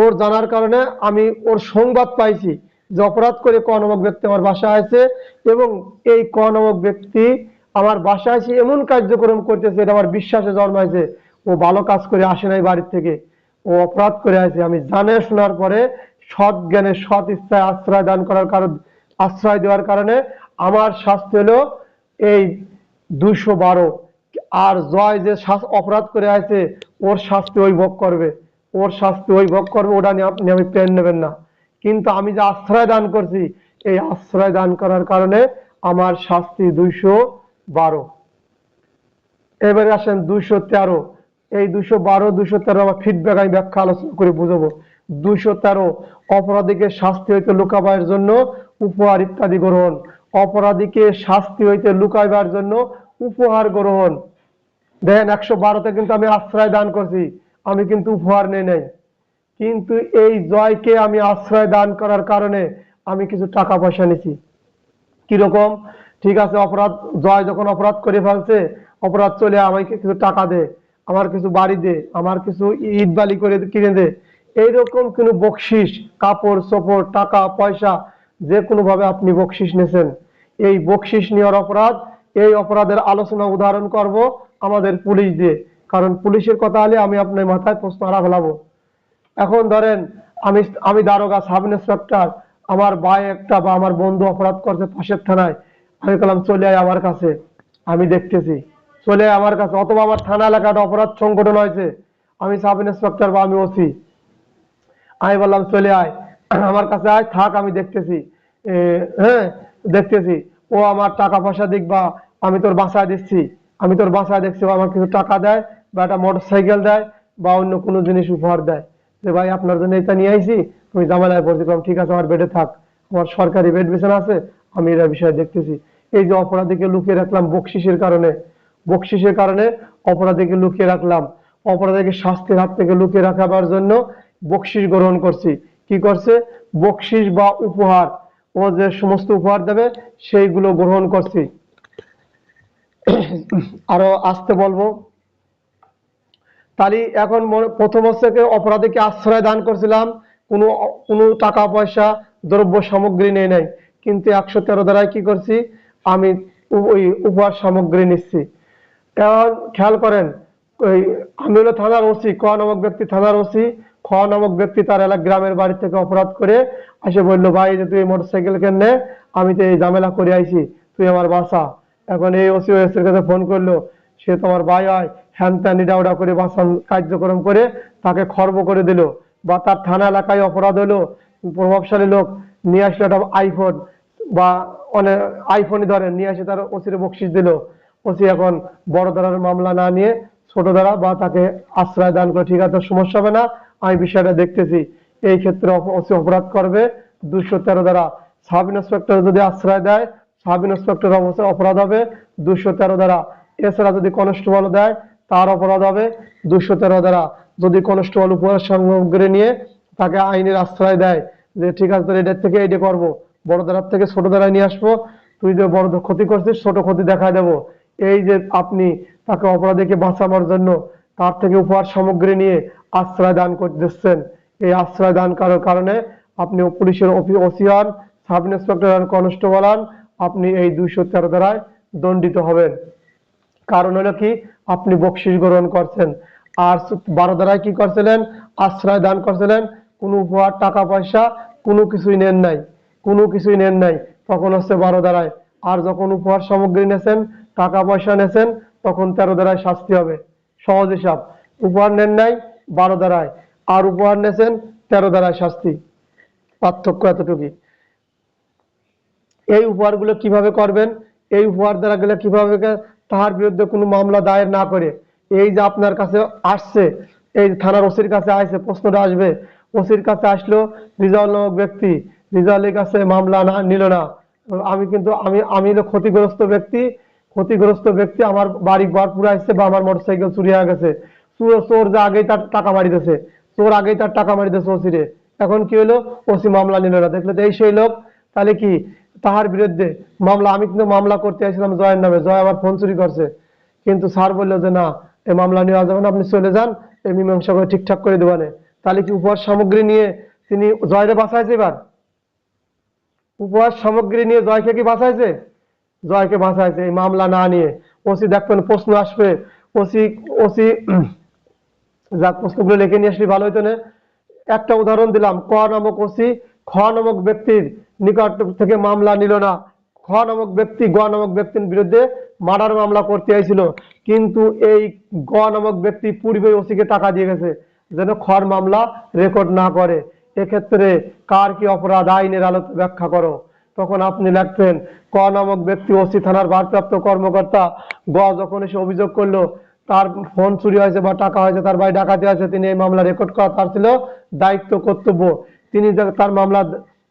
ওর জানার কারণে আমি ওর সংবাদ পাইছি যে অপরাধ করে ক নামক ব্যক্তি আমার বাসায় আছে, এবং এই ক নামক ব্যক্তি আমার বাসায় এসে এমন কার্যক্রম করতেছে এটা আমার বিশ্বাসে জন্মাইছে, ও ভালো কাজ করে আসে নাই বাড়ির থেকে, ও অপরাধ করে আছে, আমি জানে শোনার পরে সৎ জ্ঞানে সৎ ইচ্ছায় আশ্রয় দান করার কারণ আশ্রয় দেওয়ার কারণে আমার শাস্তি হলো এই 212। আর জয় যে অপরাধ করে আছে ওর শাস্তি ওই ভোগ করবে, ওর শাস্তি ওই ভোগ করবে, ওটা নিয়ে আপনি আমি পেন নেবেন না। কিন্তু আমি যে আশ্রয় দান করছি এই আশ্রয় দান করার কারণে আমার শাস্তি 212। এবারে আসেন 213। এই 212 213 আমার ফিডব্যাক আমি ব্যাখ্যা আলোচনা করে বুঝাবো। 213 অপরাধীকে শাস্তি হইতে লুকাবার জন্য উপহার ইত্যাদি গ্রহণ। অপরাধীকে শাস্তি হইতে লুকাইবার জন্য উপহার গ্রহণ। দেখেন 112তে কিন্তু আমি আশ্রয় দান করছি, আমি কিন্তু উপহার নেই নাই, কিন্তু এই জয়কে আমি আশ্রয় দান করার কারণে আমি কিছু টাকা পয়সা নিছি। কিরকম? ঠিক আছে, অপরাধ জয় যখন অপরাধ করে ফেলছে, অপরাধ চলে আমাকে কিছু টাকা দে, আমার কিছু বাড়ি দে, আমার কিছু ইট বালি করে কিনে দে, এইরকম কোনো বকশিস, কাপড় চোপড় টাকা পয়সা যে কোনো ভাবে আপনি বকশিস নিয়েছেন, এই বকশিস নেওয়ার অপরাধ, এই অপরাধের আলোচনা উদাহরণ করব আমাদের পুলিশ দিয়ে, কারণ পুলিশের কথা হলে আমি আপনার মাথায় প্রশ্ন আড়া ফেলাবো। এখন ধরেন আমি আমি দারোগা সাব ইন্সপেক্টর, আমার ভাই একটা বা আমার বন্ধু অপরাধ করছে পাশের থানায়, আমি বললাম চলে আয় আমার কাছে, আমি দেখতেছি, চলে আয় আমার কাছে, অথবা আমার থানা এলাকাটা অপরাধ সংগঠন হয়েছে, আমি সাব ইন্সপেক্টর বা আমি ওসি, আমি বললাম চলে আয়, আমার কাছে আয়, থাক আমি দেখতেছি, হ্যাঁ দেখতেছি, ও আমার টাকা পয়সা দিক বা আমি তোর বাসায় দিচ্ছি, আমি তোর বাসায় দেখছি, ও আমার কিছু টাকা দেয় বা একটা মোটর সাইকেল দেয় বা অন্য কোনো জিনিস উপহার দেয়, যে ভাই আপনার জন্য এটা নিয়ে আইছি, তুমি ঝামেলায় পড়ছি, কম ঠিক আছে আমার বেডে থাক, আমার সরকারি বেড বিছানা আছে, আমি এর বিষয়ে দেখতেছি। এই যে অপরাধীকে লুকিয়ে রাখলাম বকশিসের কারণে, বকশিসের কারণে অপরাধীকে লুকিয়ে রাখলাম, অপরাধীকে শাস্তির হাত থেকে লুকিয়ে রাখাবার জন্য বকশিস গ্রহণ করছি। কি করছে? বকশিস বা উপহার, ও যে সমস্ত উপহার দেবে সেইগুলো গ্রহণ করছি। আরো আসতে বলবো। তাহলে এখন প্রথম হচ্ছে অপরাধীকে আশ্রয় দান করছিলাম, কোনো কোনো টাকা পয়সা দ্রব্য সামগ্রী নেই নাই, কিন্তু 113 দ্বারায় কি করছি, আমি ওই উপহার সামগ্রী নিচ্ছি। এখন খেয়াল করেন, ওই আমি হলো থানার ওসি, ক নামক ব্যক্তি থানার ওসি, খ নামক ব্যক্তি তার এলাকা গ্রামের বাড়ি থেকে অপরাধ করে এসে বললো, ভাই যে তুই মোটরসাইকেল কেনে, আমি তো এই ঝামেলা করে আইছি, তুই আমার বাসা। এখন এই ওসি ওএসের কাছে ফোন করলো, সে তোমার ভাই হয়, হ্যান ত্যান ইডাউডা করে বাসন কার্যক্রম করে তাকে খর্ব করে দিল, বা তার থানা এলাকায় অপরাধ হলো, প্রভাবশালী লোক নিয়ে আসলো একটা আইফোন বা অনেক আইফোনই ধরেন নিয়ে এসে তার ওসিরে বকশিস দিল, ওসি এখন বড় ধারার মামলা না নিয়ে ছোট ধারা বা তাকে আশ্রয় দান করে, ঠিক আছে সমস্যা হবে না, আমি বিষয়টা দেখতেছি। এই ক্ষেত্রে ওসি অপরাধ করবে 213 ধারা। সাব ইন্সপেক্টর যদি আশ্রয় দেয়, সাব ইন্সপেক্টর অবশ্যই অপরাধ হবে 213 ধারা। এছাড়া যদি কনস্টেবল দেয় তার অপরাধ হবে 213 ধারা। যদি কনস্টেবল উপহার সামগ্রী নিয়ে তাকে আইনের আশ্রয় দেয়, যে ঠিক আছে তোর এটার থেকে এইটা করবো, বড় ধারার থেকে ছোট ধারায় নিয়ে আসবো, তুই যে বড় ক্ষতি করছিস ছোট ক্ষতি দেখায় দেবো, এই যে আপনি তাকে অপরাধীকে বাঁচানোর জন্য তার থেকে উপহার সামগ্রী নিয়ে আশ্রয় দান করে দিচ্ছেন। এই আশ্রয় দান করার কারণে আপনি পুলিশের ওসি হন, সাব ইন্সপেক্টর হন, কনস্টেবল হন, আপনি এই 213 ধারায় দণ্ডিত হবেন। কারণ হলো কি, আপনি বকশিস গ্রহণ করছেন। আর 12 ধারায় কি করছিলেন? আশ্রয় দান করছিলেন, কোনো উপহার টাকা পয়সা কোনো কিছুই নেন নাই, কোনো কিছুই নেন নাই, তখন হচ্ছে 12 ধারায়। আর যখন উপহার সামগ্রী নেছেন, টাকা পয়সা নেছেন, তখন 13 ধারায় শাস্তি হবে। সহজ হিসাব। উপহার নেন নাই 12 ধারায়, আর উপহার নেছেন 13 ধারায় শাস্তি, পার্থক্য এতটুকুই। এই উপহারগুলো কিভাবে করবেন? এই উপহার দ্বারা গেলে কিভাবে তাহার বিরুদ্ধে কোনো মামলা দায়ের না করে, এই যে আপনার কাছে আসছে, এই থানার ওসির কাছে আসছে, প্রশ্নটা আসবে, ওসির কাছে আসলো রিজাউল নামক ব্যক্তি, রিজাউলের কাছে মামলা না নিল না, আমি কিন্তু আমি হলো ক্ষতিগ্রস্ত ব্যক্তি, ক্ষতিগ্রস্ত ব্যক্তি, আমার বাড়ি ঘর পুরো আসছে বা আমার মোটরসাইকেল চুরি হয়ে গেছে, চোর যে আগেই তার টাকা মারি দিয়েছে, চোর আগেই তার টাকা মারি দিয়েছে ওসিরে, এখন কি হলো, ওসি মামলা নিল না, দেখলে তো এই সেই লোক, তাহলে কি তাহার বিরুদ্ধে মামলা, আমি কিন্তু মামলা করতে আসছিলাম জয়ের নামে, জয় আমার ফোন চুরি করছে, কিন্তু স্যার বললো যে না, এই মামলা নেওয়া যাবে না, আপনি চলে যান, এই মীমাংসা করে ঠিকঠাক করে দেবানে। তাহলে কি উপহার সামগ্রী নিয়ে তিনি জয়রে বাঁচাইছে? এবার উপহার সামগ্রী নিয়ে জয়কে কি বাঁচাইছে? জয়কে বাঁচাইছে এই মামলা না নিয়ে। ওসি দেখবেন প্রশ্ন আসবে, ওসি ওসি যাক প্রশ্নগুলো লিখে নিয়ে আসলে ভালো হইতো না। একটা উদাহরণ দিলাম, ক নামক ওসি খ নামক ব্যক্তির নিকট থেকে মামলা নিল না, খ নামক ব্যক্তি গ নামক ব্যক্তির বিরুদ্ধে মার্ডার মামলা করতে চাইছিল, কিন্তু এই গ নামক ব্যক্তি পূর্বে ওসিকে টাকা দিয়ে গেছে যেন খর মামলা রেকর্ড না করে। এক্ষেত্রে কার কি অপরাধ, আইনের আলোতে ব্যাখ্যা করো। তখন আপনি লিখবেন, ক নামক ব্যক্তি ওসি থানার ভারপ্রাপ্ত কর্মকর্তা, গ যখন এসে অভিযোগ করলো তার ফোন চুরি হয়েছে বা টাকা হয়েছে, তার বাড়ি ডাকাতি আছে, তিনি এই মামলা রেকর্ড করা তার ছিল দায়িত্ব কর্তব্য। তিনি তার মামলা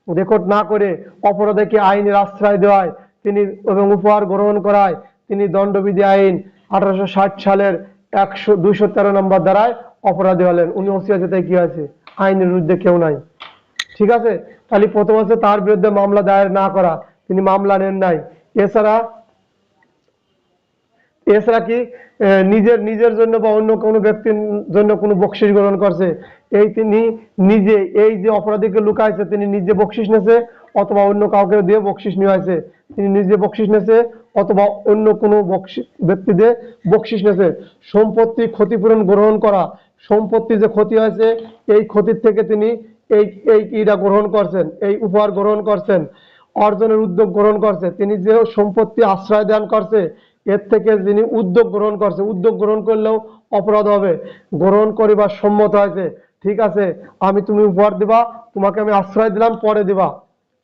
রেকর্ড না করে অপরাধীকে আইনের আশ্রয় দেওয়ায় তিনি এবং উপহার গ্রহণ করায় তিনি দণ্ডবিধি আইন 1860 সালের 213 নম্বর ধারায় অপরাধী হলেন। উনি ওসি আছে, তাই কি আছে, আইনের বিরুদ্ধে কেউ নাই। ঠিক আছে, তাহলে প্রথম হচ্ছে তার বিরুদ্ধে মামলা দায়ের না করা, তিনি মামলা নেন নাই। এছাড়া এছাড়া কি নিজের নিজের জন্য বা অন্য কোনো ব্যক্তির জন্য কোনো বকশিস গ্রহণ করছে, এই তিনি নিজে এই যে অপরাধীকে লুকাইছে তিনি নিজে বকশিস নেছে, অথবা অন্য কাউকে দিয়ে বকশিস নেওয়া হয়েছে, তিনি নিজে বকশিস নেছে অথবা অন্য কোনো ব্যক্তি দিয়ে বকশিস নেছে। সম্পত্তি ক্ষতিপূরণ গ্রহণ করা, সম্পত্তি যে ক্ষতি হয়েছে এই ক্ষতির থেকে তিনি এই এই ইটা গ্রহণ করছেন, এই উপহার গ্রহণ করছেন, অর্জনের উদ্যোগ গ্রহণ করছে, তিনি যে সম্পত্তি আশ্রয় দান করছে এর থেকে যিনি উদ্যোগ গ্রহণ করছে, উদ্যোগ গ্রহণ করলেও অপরাধ হবে, গ্রহণ করিবার সম্মত হয়েছে ঠিক আছে, তুমি উপহার দিবা, তোমাকে আমি আশ্রয় দিলাম, পরে দিবা,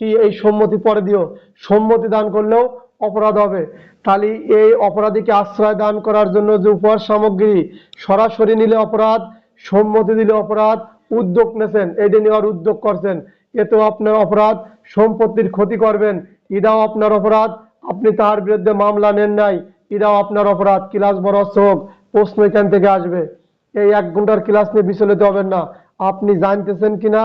কি এই সম্মতি পরে দিও। সম্মতি দান করলেও অপরাধ হবে। তাহলে এই অপরাধীকে আশ্রয় দান করার জন্য যে উপহার সামগ্রী সরাসরি নিলে অপরাধ, সম্মতি দিলে অপরাধ, উদ্যোগ নেছেন, এটা নেওয়ার উদ্যোগ করছেন, এতেও আপনার অপরাধ। সম্পত্তির ক্ষতি করবেন, এটাও আপনার অপরাধ। আপনি তার বিরুদ্ধে মামলা নেন নাই, এটাও আপনার অপরাধ। ক্লাস বড় হোক, প্রশ্ন এখান থেকে আসবে। এই 1 ঘন্টার ক্লাস নিয়ে বিচলিত হবেন না। আপনি জানতেছেন কিনা,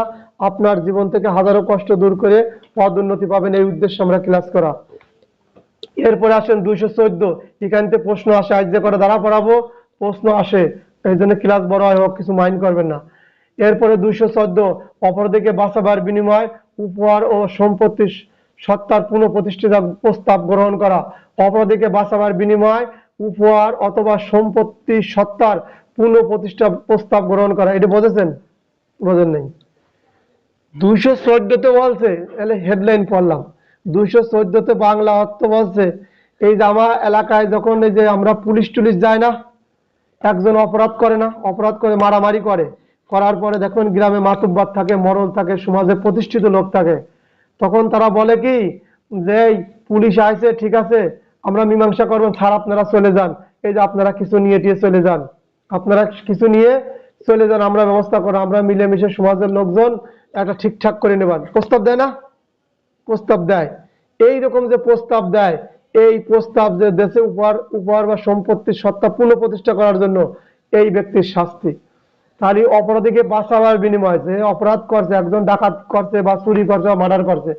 আপনার জীবন থেকে হাজারো কষ্ট দূর করে পদোন্নতি পাবেন, এই উদ্দেশ্যে আমরা ক্লাস করা। এরপরে আসেন 214, এখান থেকে প্রশ্ন আসে, আজ যে করে দ্বারা পড়াবো প্রশ্ন আসে, এই জন্য ক্লাস বড় হয় হোক, কিছু মাইন্ড করবেন না। এরপরে 214, অপরাধীকে বাঁচাবার বিনিময় উপহার ও সম্পত্তি সত্তার পুনঃপ্রতিষ্ঠিত প্রস্তাব গ্রহণ করা। অপরাধীকে বাঁচাবার বিনিময় উপহার অথবা সম্পত্তি সত্তার পুনঃপ্রতিষ্ঠা প্রস্তাব গ্রহণ করা, এটা বুঝেছেন? বোঝেন নাই? 214-তে বলছে, তাহলে হেডলাইন পড়লাম। 214-তে বাংলা অর্থ বলছে, এই যে আমার এলাকায় যখন এই যে আমরা পুলিশ টুলিশ যায় না, একজন অপরাধ করে না, অপরাধ করে মারামারি করে, করার পরে দেখুন গ্রামে মাতুব্বর থাকে, মরল থাকে, সমাজে প্রতিষ্ঠিত লোক থাকে, তখন তারা বলে কি যে এই পুলিশ আইছে, ঠিক আছে আমরা মীমাংসা করবেন, স্যার আপনারা চলে যান, এই যে আপনারা কিছু নিয়ে টিয়ে চলে যান, আপনারা কিছু নিয়ে চলে যান, আমরা ব্যবস্থা করো, আমরা মিলেমিশে সমাজের লোকজন একটা ঠিকঠাক করে নেবেন। প্রস্তাব দেয় না? প্রস্তাব দেয়। এই রকম যে প্রস্তাব দেয়, এই প্রস্তাব যে দেশে উপহার উপহার বা সম্পত্তির সত্তা পুনঃপ্রতিষ্ঠা করার জন্য এই ব্যক্তির শাস্তি। তাহলে অপরাধীকে বাঁচাবার বিনিময়ে, যে অপরাধ করছে, একজন ডাকাত করছে বা চুরি করছে বা মার্ডার করছে,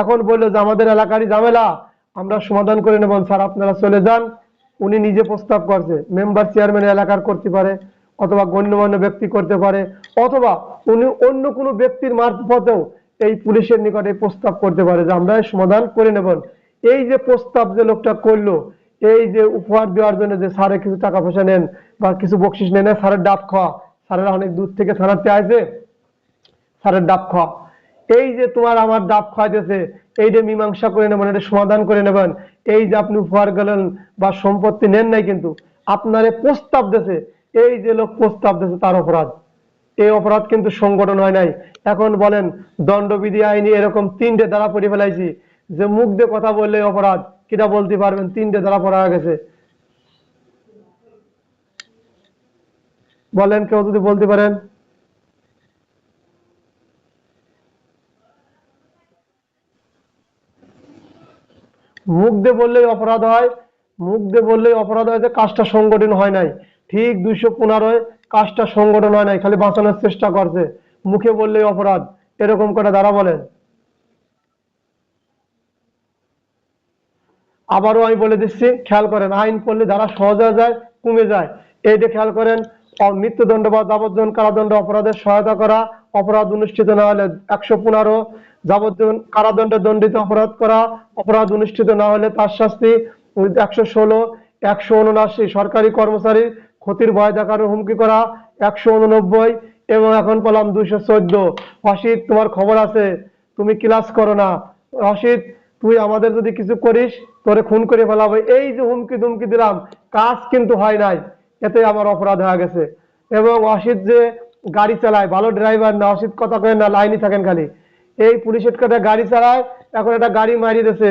এখন বললো যে আমাদের এলাকারই ঝামেলা আমরা সমাধান করে নেব, স্যার আপনারা চলে যান। উনি নিজে প্রস্তাব করছে, মেম্বার চেয়ারম্যান এলাকার করতে পারে, অথবা গণ্যমান্য ব্যক্তি করতে পারে, অথবা উনি অন্য কোনো ব্যক্তির মারফতেও এই পুলিশের নিকটে প্রস্তাব করতে পারে যে আমরা সমাধান করে নেব। এই যে প্রস্তাব যে লোকটা করলো, এই যে উপহার দেওয়ার জন্য যে স্যারে কিছু টাকা পয়সা নেন বা কিছু বকশিস নেন, স্যারের ডাব খাওয়া, স্যারেরা অনেক দূর থেকে থানাতে আসে, স্যারের ডাব খাওয়া, এই যে তোমার আমার ডাব খাওয়াইতেছে, এই যে মীমাংসা করে নেবেন, এটা সমাধান করে নেবেন, এই যে আপনি উপহার গেলেন বা সম্পত্তি নেন নাই, কিন্তু আপনার প্রস্তাব দেশে, এই যে লোক প্রস্তাব দেশে, তার অপরাধ। এই অপরাধ কিন্তু সংগঠন হয় নাই। এখন বলেন দণ্ডবিধি আইনি এরকম 3টে ধারা পড়ে ফেলাইছি, যে মুখ দিয়ে কথা বললে অপরাধ, কিটা বলতে পারবেন? 3টে ধারা পড়া হয়ে গেছে। বলেন কেউ যদি বলতে পারেন। মুখ দিয়ে বললেই অপরাধ হয়, মুখ দিয়ে বললেই অপরাধ হয় যে কাজটা সংগঠন হয় নাই। ঠিক 215 কাজটা সংগঠন হয় নাই, খালি বাঁচানোর চেষ্টা করছে, মুখে বললেই অপরাধ, এরকম করে দ্বারা বলেন। আবারও আমি বলে দিচ্ছি, খেয়াল করেন, আইন পড়লে যারা সহজ হয়ে যায়, কমে যায়, এইটা খেয়াল করেন। মৃত্যুদণ্ড বা যাবজ্জীবন কারাদণ্ড অপরাধের সহায়তা করা, অপরাধ অনুষ্ঠিত না হলে 115, যাবজ্জীবন কারাদণ্ডে দণ্ডিত অপরাধ করা, অপরাধ অনুষ্ঠিত না হলে তার শাস্তি 116, 179 সরকারি কর্মচারী ক্ষতির ভয় দেখানোর হুমকি করা, 189, এবং এখন পেলাম 214। অসিত তোমার খবর আছে, তুমি ক্লাস করো না, অসিত তুই আমাদের যদি কিছু করিস তোরে খুন করে ফেলাবো, এই যে হুমকি ধুমকি দিলাম, কাজ কিন্তু হয় নাই, এতে আমার অপরাধ হয়ে গেছে। এবং অসিত যে গাড়ি চালায়, ভালো ড্রাইভার না, অসিত কথা কয় না, লাইনই থাকেন খালি, এই পুলিশের কাছে গাড়ি চালায়, এখন একটা গাড়ি মারিয়ে দিয়েছে,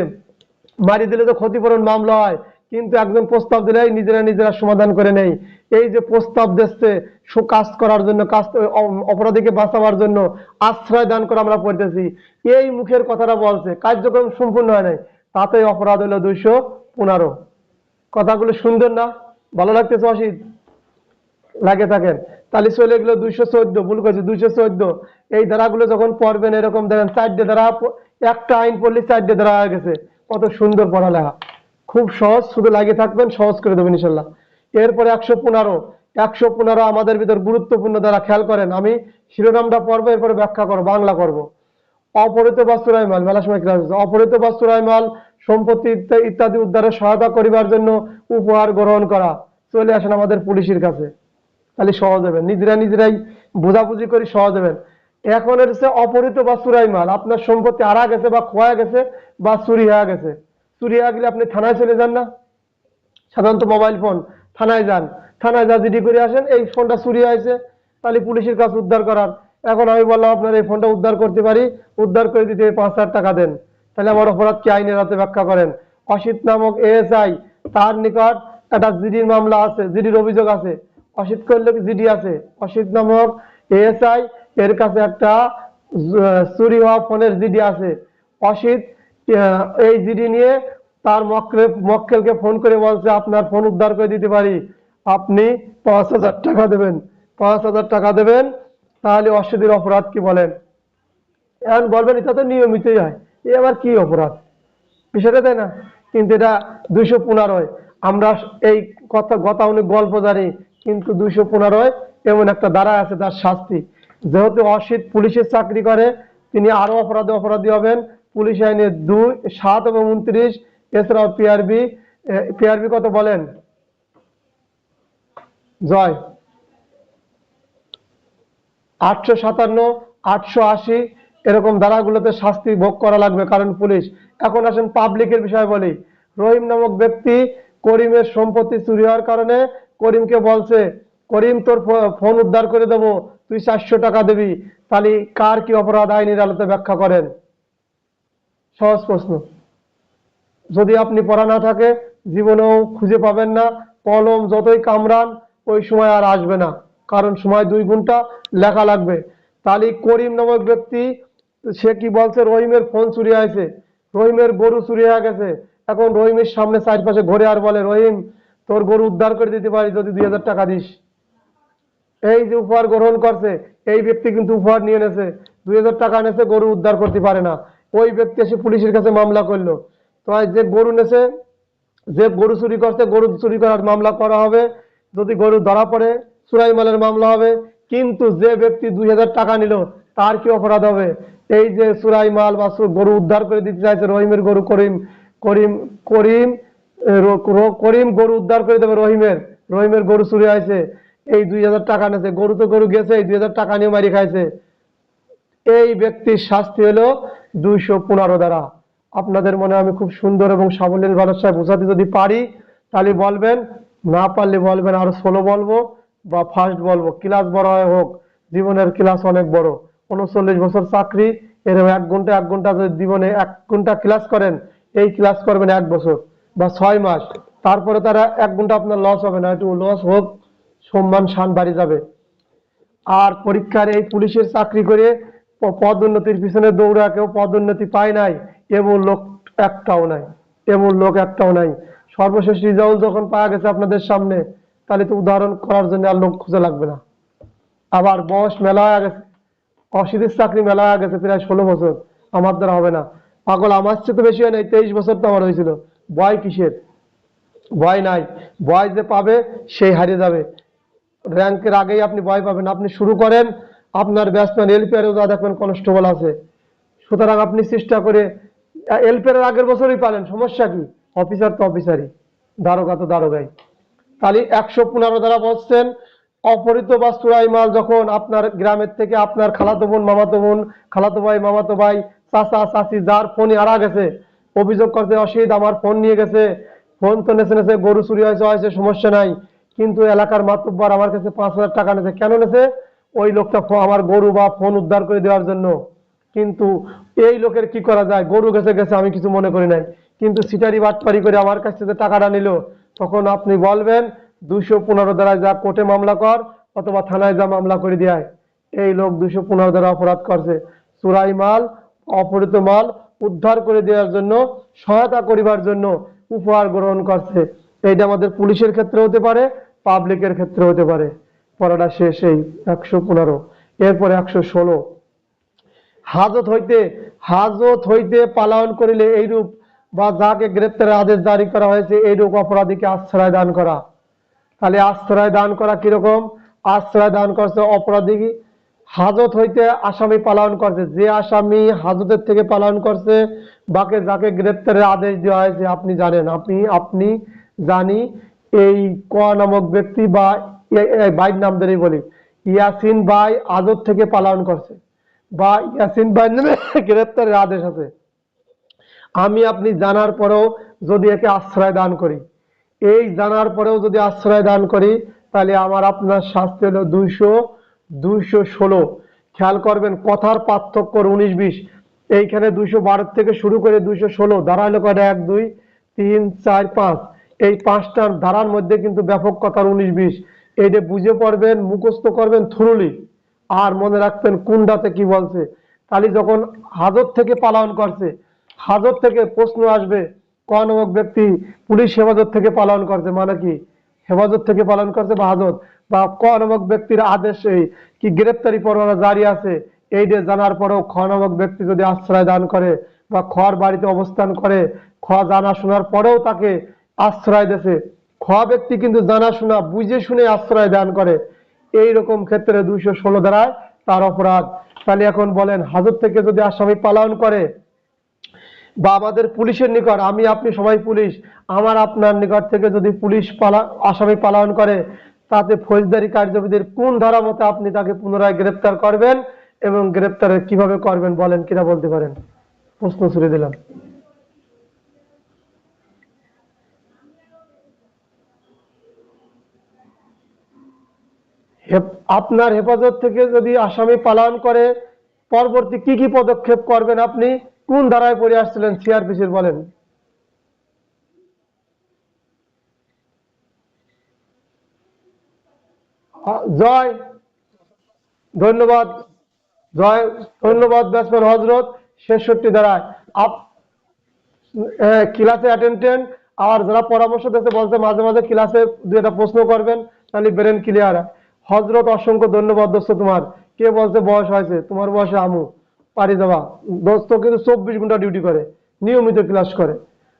মারিয়ে দিলে তো ক্ষতিপূরণ মামলা হয়, কিন্তু একজন প্রস্তাব দিলে নিজেরা নিজেরা সমাধান করে নেই। এই যে প্রস্তাব দিচ্ছে কাজ করার জন্য, কাজ অপরাধীকে বাঁচাবার জন্য আশ্রয় দান করে আমরা পড়তেছি, এই মুখের কথাটা বলছে, কার্যক্রম সম্পূর্ণ হয় নাই, তাতে অপরাধ হলো 215। কথাগুলো সুন্দর না? ভালো লাগতেছে অসিত? লাগে থাকেন। তাহলে চলে গেলো 214, ভুল করেছি 214। এই ধারাগুলো যখন পড়বেন, এরকম দেখেন 4টে ধারা, একটা আইন পড়লে 4টে ধারা হয়ে গেছে। কত সুন্দর পড়ালেখা, খুব সহজ, শুধু লাগিয়ে থাকবেন, সহজ করে দেবেন ইনশাল্লাহ। এরপরে 115, 115 আমাদের ভিতর গুরুত্বপূর্ণ ধারা, খেয়াল করেন, আমি শিরোনামটা পড়বো, এরপরে ব্যাখ্যা করবো, বাংলা করবো। অপহৃত বা চোরাই মাল, মেলার সময় ক্লাস হচ্ছে, অপহৃত বা চোরাই মাল সম্পত্তি ইত্যাদি উদ্ধারে সহায়তা করিবার জন্য উপহার গ্রহণ করা। চলে আসেন আমাদের পুলিশের কাছে, তাহলে সহজ হবেন, নিজেরা নিজেরাই বোঝাবুঝি করে সহজ হবেন। এখন হচ্ছে অপহৃত বা চুরাই মাল, আপনার সম্পত্তি হারা গেছে বা খোয়া গেছে বা চুরি হয়ে গেছে। চুরি হয়ে গেলে আপনি থানায় চলে যান না, সাধারণত মোবাইল ফোন, থানায় যান, থানায় যা জিডি করে আসেন, এই ফোনটা চুরি হয়েছে, তাহলে পুলিশের কাছে উদ্ধার করার। এখন আমি বললাম আপনার এই ফোনটা উদ্ধার করতে পারি, উদ্ধার করে দিতে 5,000 টাকা দেন। তাহলে আমার অপরাধ কি আইনের হাতে ব্যাখ্যা করেন। অসিত নামক এএসআই, তার নিকট একটা জিডির মামলা আছে, জিডির অভিযোগ আছে। অসিত করলে জিডি আছে। অসিত নামক এএসআই এর কাছে একটা চুরি হওয়া ফোনের জিডি আছে। অসিত এই জিডি নিয়ে তার মক্কেলকে ফোন করে বলছে আপনার ফোন উদ্ধার করে দিতে পারি, আপনি 5,000 টাকা দেবেন। 5,000 টাকা দেবেন, তাহলে অসিতের অপরাধ কি বলেন। এখন বলবেন এটা তো নিয়মিতই হয়, এ আবার কি অপরাধ, বিষয়টা তাই না। কিন্তু এটা 215 আমরা এই কথা অনেক গল্প জানি, কিন্তু 215 এমন একটা ধারা আছে তার শাস্তি। যেহেতু অসিত পুলিশের চাকরি করে, তিনি আরো অপরাধী হবেন। পুলিশ আইনে 2, 7 এবং 29। এছাড়াও পিআরবি কত বলেন জয়, 857, 880 এরকম ধারাগুলোতে শাস্তি ভোগ করা লাগবে, কারণ পুলিশ। এখন আসেন পাবলিকের বিষয়ে বলি। রহিম নামক ব্যক্তি করিমের সম্পত্তি চুরি হওয়ার কারণে করিমকে বলছে, করিম তোর ফোন উদ্ধার করে দেবো, তুই 400 টাকা দিবি। তাহলে কার কি অপরাধ আইনের আলোতে ব্যাখ্যা করেন। সহজ প্রশ্ন। যদি আপনি পড়া না থাকে জীবনেও খুঁজে পাবেন না। কলম যতই কামড়ান ওই সময় আর আসবে না, কারণ সময় 2 ঘন্টা লেখা লাগবে। তাহলে করিম নামক ব্যক্তি সে কি বলছে, রহিমের ফোন চুরি হয়েছে, রহিমের গরু চুরি হয়ে গেছে। এখন রহিমের সামনে চারপাশে ঘুরে আর বলে, রহিম তোর গরু উদ্ধার করে দিতে পারি যদি 2,000 টাকা দিস। এই যে উপহার গ্রহণ করছে, এই ব্যক্তি কিন্তু উপহার নিয়ে নেছে, 2,000 টাকা নেছে, গরু উদ্ধার করতে পারে না। ওই ব্যক্তি এসে পুলিশের কাছে মামলা করলো। তো যে গরু নেছে, যে গরু চুরি করছে, গরু চুরি করার মামলা করা হবে। যদি গরু ধরা পড়ে চুরাই মালের মামলা হবে। কিন্তু যে ব্যক্তি 2,000 টাকা নিল তার কি অপরাধ হবে। এই যে চুরাই মাল বা গরু উদ্ধার করে দিতে চাইছে রহিমের গরু, করিম করিম করিম করিম গরু উদ্ধার করে দেবে রহিমের, রহিমের গরু চুরি হয়েছে, এই 2,000 টাকা নেছে, গরু তো গরু গেছে, এই 2,000 টাকা নিয়ে মারি খাইছে। এই ব্যক্তির শাস্তি হলো 215 দ্বারা। আপনাদের মনে আমি খুব সুন্দর এবং সাবলীল ভাষায় বোঝাতে যদি পারি তাহলে বলবেন, না পারলে বলবেন আরো স্লো বলবো বা ফাস্ট বলবো। ক্লাস বড় হয় হোক, জীবনের ক্লাস অনেক বড়। 39 বছর চাকরি, এরকম 1 ঘন্টা যদি জীবনে 1 ঘন্টা ক্লাস করেন, এই ক্লাস করবেন 1 বছর বা 6 মাস। তারপরে তারা 1 ঘন্টা আপনার লস হবে না, একটু লস হোক, সম্মান শান বাড়ি যাবে। আর পরীক্ষার এই পুলিশের চাকরি করে পদোন্নতির পিছনে দৌড়া কেউ পদোন্নতি পায় নাই, এমন লোক একটাও নাই, এমন লোক একটাও নাই। সর্বশেষ রিজাল্ট যখন পাওয়া গেছে আপনাদের সামনে, তাহলে তো উদাহরণ করার জন্য আর লোক খুঁজে লাগবে না। আবার বয়স মেলা হয়ে গেছে, অসিতের চাকরি মেলা হয়ে গেছে প্রায় 16 বছর, আমার দ্বারা হবে না। পাগল, আমার চেয়ে তো বেশি হয় নাই, 23 বছর তো আমার হয়েছিল। ভয় কিসের, ভয় নাই। ভয় যে পাবে সেই হারিয়ে যাবে। র্যাঙ্কের আগেই আপনি ভয় পাবেন। আপনি শুরু করেন, আপনার ব্যাটসম্যান এলপিআরও যা দেখবেন কনস্টেবল আছে। সুতরাং আপনি চেষ্টা করে এলপিআর আগের বছরই পালেন, সমস্যা কি। অফিসার তো অফিসারই, দারোগা তো দারোগাই। তাহলে 115 দ্বারা বলছেন, অপহৃত বা চুরাই মাল যখন আপনার গ্রামের থেকে আপনার খালাতো বোন, মামাতো বোন, খালাতো ভাই, মামাতো ভাই, চাচা চাচি যার ফোনে হারা গেছে, অভিযোগ করছে অসিত আমার ফোন নিয়ে গেছে, ফোন তো নেছে নেছে, গরু চুরি হয়েছে সমস্যা নাই, কিন্তু এলাকার মাতব্বর আমার কাছে 5,000 টাকা নেছে। কেন নেছে? ওই লোকটা আমার গরু বা ফোন উদ্ধার করে দেওয়ার জন্য। কিন্তু এই লোকের কি করা যায়, গরু গেছে গেছে, আমি কিছু মনে করি নাই, কিন্তু সিটারি বাটপারি করে আমার কাছ থেকে টাকাটা নিল। তখন আপনি বলবেন 215 দ্বারা যা কোর্টে মামলা কর অথবা থানায় যা মামলা করে দেয়। এই লোক 215 দ্বারা অপরাধ করছে। চুরাই মাল, অপহৃত মাল উদ্ধার করে দেওয়ার জন্য, সহায়তা করিবার জন্য উপহার গ্রহণ করছে। এইটা আমাদের পুলিশের ক্ষেত্রে হতে পারে, পাবলিকের ক্ষেত্রে হতে পারে। পড়াটা শেষ এই 115। এরপরে 116, হাজত হইতে পালায়ন করিলে এইরূপ বা যাকে গ্রেপ্তারের আদেশ জারি করা হয়েছে এইরূপ অপরাধীকে আশ্রয় দান করা। তাহলে আশ্রয় দান করা কিরকম? আশ্রয় দান করছে অপরাধী হাজত হইতে আসামি পালায়ন করছে, যে আসামি হাজতের থেকে পালায়ন করছে, বাকে যাকে গ্রেপ্তারের আদেশ দেওয়া হয়েছে, আপনি জানেন, আপনি জানি এই ক নামক ব্যক্তি বা ভাইয়ের নাম ধরে বলি, ইয়াসিন ভাই হাজত থেকে পালায়ন করছে বা ইয়াসিন ভাই নামে গ্রেপ্তারের আদেশ আছে। আমি আপনি জানার পরেও যদি একে আশ্রয় দান করি, এই জানার পরেও যদি আশ্রয় দান করি, তাহলে আমার আপনার শাস্তি হলো 216। খেয়াল করবেন কথার পার্থক্য 19-20। এইখানে 212 থেকে শুরু করে 216 ধারা হলো কয়টা? 1 2 3 4 5। এই পাঁচটা ধারার মধ্যে কিন্তু ব্যাপক কথার 19-20। এইটা বুঝে পড়বেন, মুখস্থ করবেন থ্রুলি, আর মনে রাখবেন কোনটাতে কি বলছে। তাহলে যখন হাজত থেকে পালায়ন করছে, হাজত থেকে প্রশ্ন আসবে, ক নামক ব্যক্তি পুলিশ হেফাজত থেকে পালন করছে, মানে কি হেফাজত থেকে পালন করছে বা হাজত, বা ক নামক ব্যক্তির আদেশে কি গ্রেপ্তারি পরোয়ানা জারি আছে, এইটা জানার পরেও খ নামক ব্যক্তি যদি আশ্রয় দান করে বা খর বাড়িতে অবস্থান করে, খ জানা শোনার পরেও তাকে আশ্রয় দেছে, খ ব্যক্তি কিন্তু জানাশোনা বুঝে শুনে আশ্রয় দান করে, এই রকম ক্ষেত্রে 216 ধারায় তার অপরাধ। তাহলে এখন বলেন, হাজত থেকে যদি আসামি পালায়ন করে বা আমাদের পুলিশের নিকট, আমি আপনি সবাই পুলিশ, আমার আপনার নিকট থেকে যদি পুলিশ আসামি পালায়ন করে, তাতে ফৌজদারি কার্যবিধির কোন ধারা মতে আপনি তাকে পুনরায় গ্রেপ্তার করবেন এবং গ্রেপ্তার কিভাবে করবেন বলেন, কিনা বলতে পারেন? প্রশ্ন ছুড়ে দিলাম। আপনার হেফাজত থেকে যদি আসামি পালায়ন করে, পরবর্তী কি কি পদক্ষেপ করবেন? আপনি কোন ধারায় পড়ে আসছিলেন সিআরপিসির বলেন? জয়, ধন্যবাদ। জয়, ধন্যবাদ ব্যাটসম্যান হজরত। 66 ধারায় ক্লাসে অ্যাটেন্ডেন্ট আর যারা পরামর্শ দিতে বলছে মাঝে মাঝে ক্লাসে দু একটা প্রশ্ন করবেন, তাহলে ব্রেন ক্লিয়ার। হজরত অসংখ্য ধন্যবাদ দোস্ত। তোমার কে বলছে বয়স হয়েছে? তোমার বয়সে আমু পারি যাবা। দোস্ত কিন্তু 24 ঘন্টা ডিউটি করে, নিয়মিত ক্লাস করে।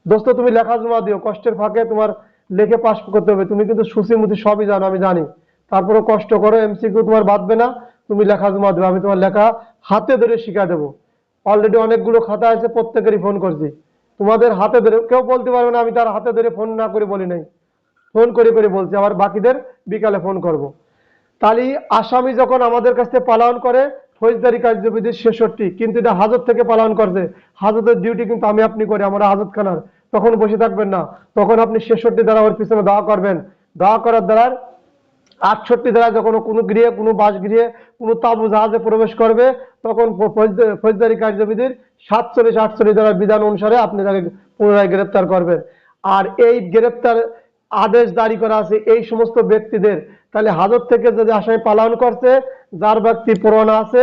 দোস্ত তুমি লেখা জমা দিও, কষ্টের ফাঁকে তোমার লেখে পাস করতে হবে। তুমি কিন্তু সুচিমুচি সবই জানো, আমি জানি, তারপরে কষ্ট করো, এমসিকিউ তোমার বাঁধবে না, তুমি লেখা জমা দেবে, আমি তোমার লেখা হাতে ধরে শিখা দেবো। অলরেডি অনেকগুলো খাতা আছে, প্রত্যেকেরই ফোন করছি, তোমাদের হাতে ধরে কেউ বলতে পারবে না আমি তার হাতে ধরে ফোন না করে বলি নাই, ফোন করে করে বলছি, আবার বাকিদের বিকালে ফোন করব। তাহলে আসামি যখন আমাদের কাছ থেকে পালায়ন করে, ফৌজদারি কার্যবিধি 66, কিন্তু এটা হাজত থেকে পালায়ন করছে, হাজতের ডিউটি কিন্তু আমি আপনি করি, আমরা হাজত খানার, তখন বসে থাকবেন না, তখন আপনি 66 দ্বারা ওর পিছনে দাওয়া করবেন। দাওয়া করার দ্বারা 68 দ্বারা যখন কোনো গৃহে, কোনো বাসগৃহে, কোনো তাঁবু জাহাজে প্রবেশ করবে, তখন ফৌজদারি কার্যবিধির 47 48 দ্বারা বিধান অনুসারে আপনি তাকে পুনরায় গ্রেপ্তার করবেন। আর এই গ্রেপ্তার আদেশ জারি করা আছে এই সমস্ত ব্যক্তিদের। তাহলে হাজত থেকে যদি আসামি পালায়ন করছে, যার ব্যক্তি পরোয়ানা আছে,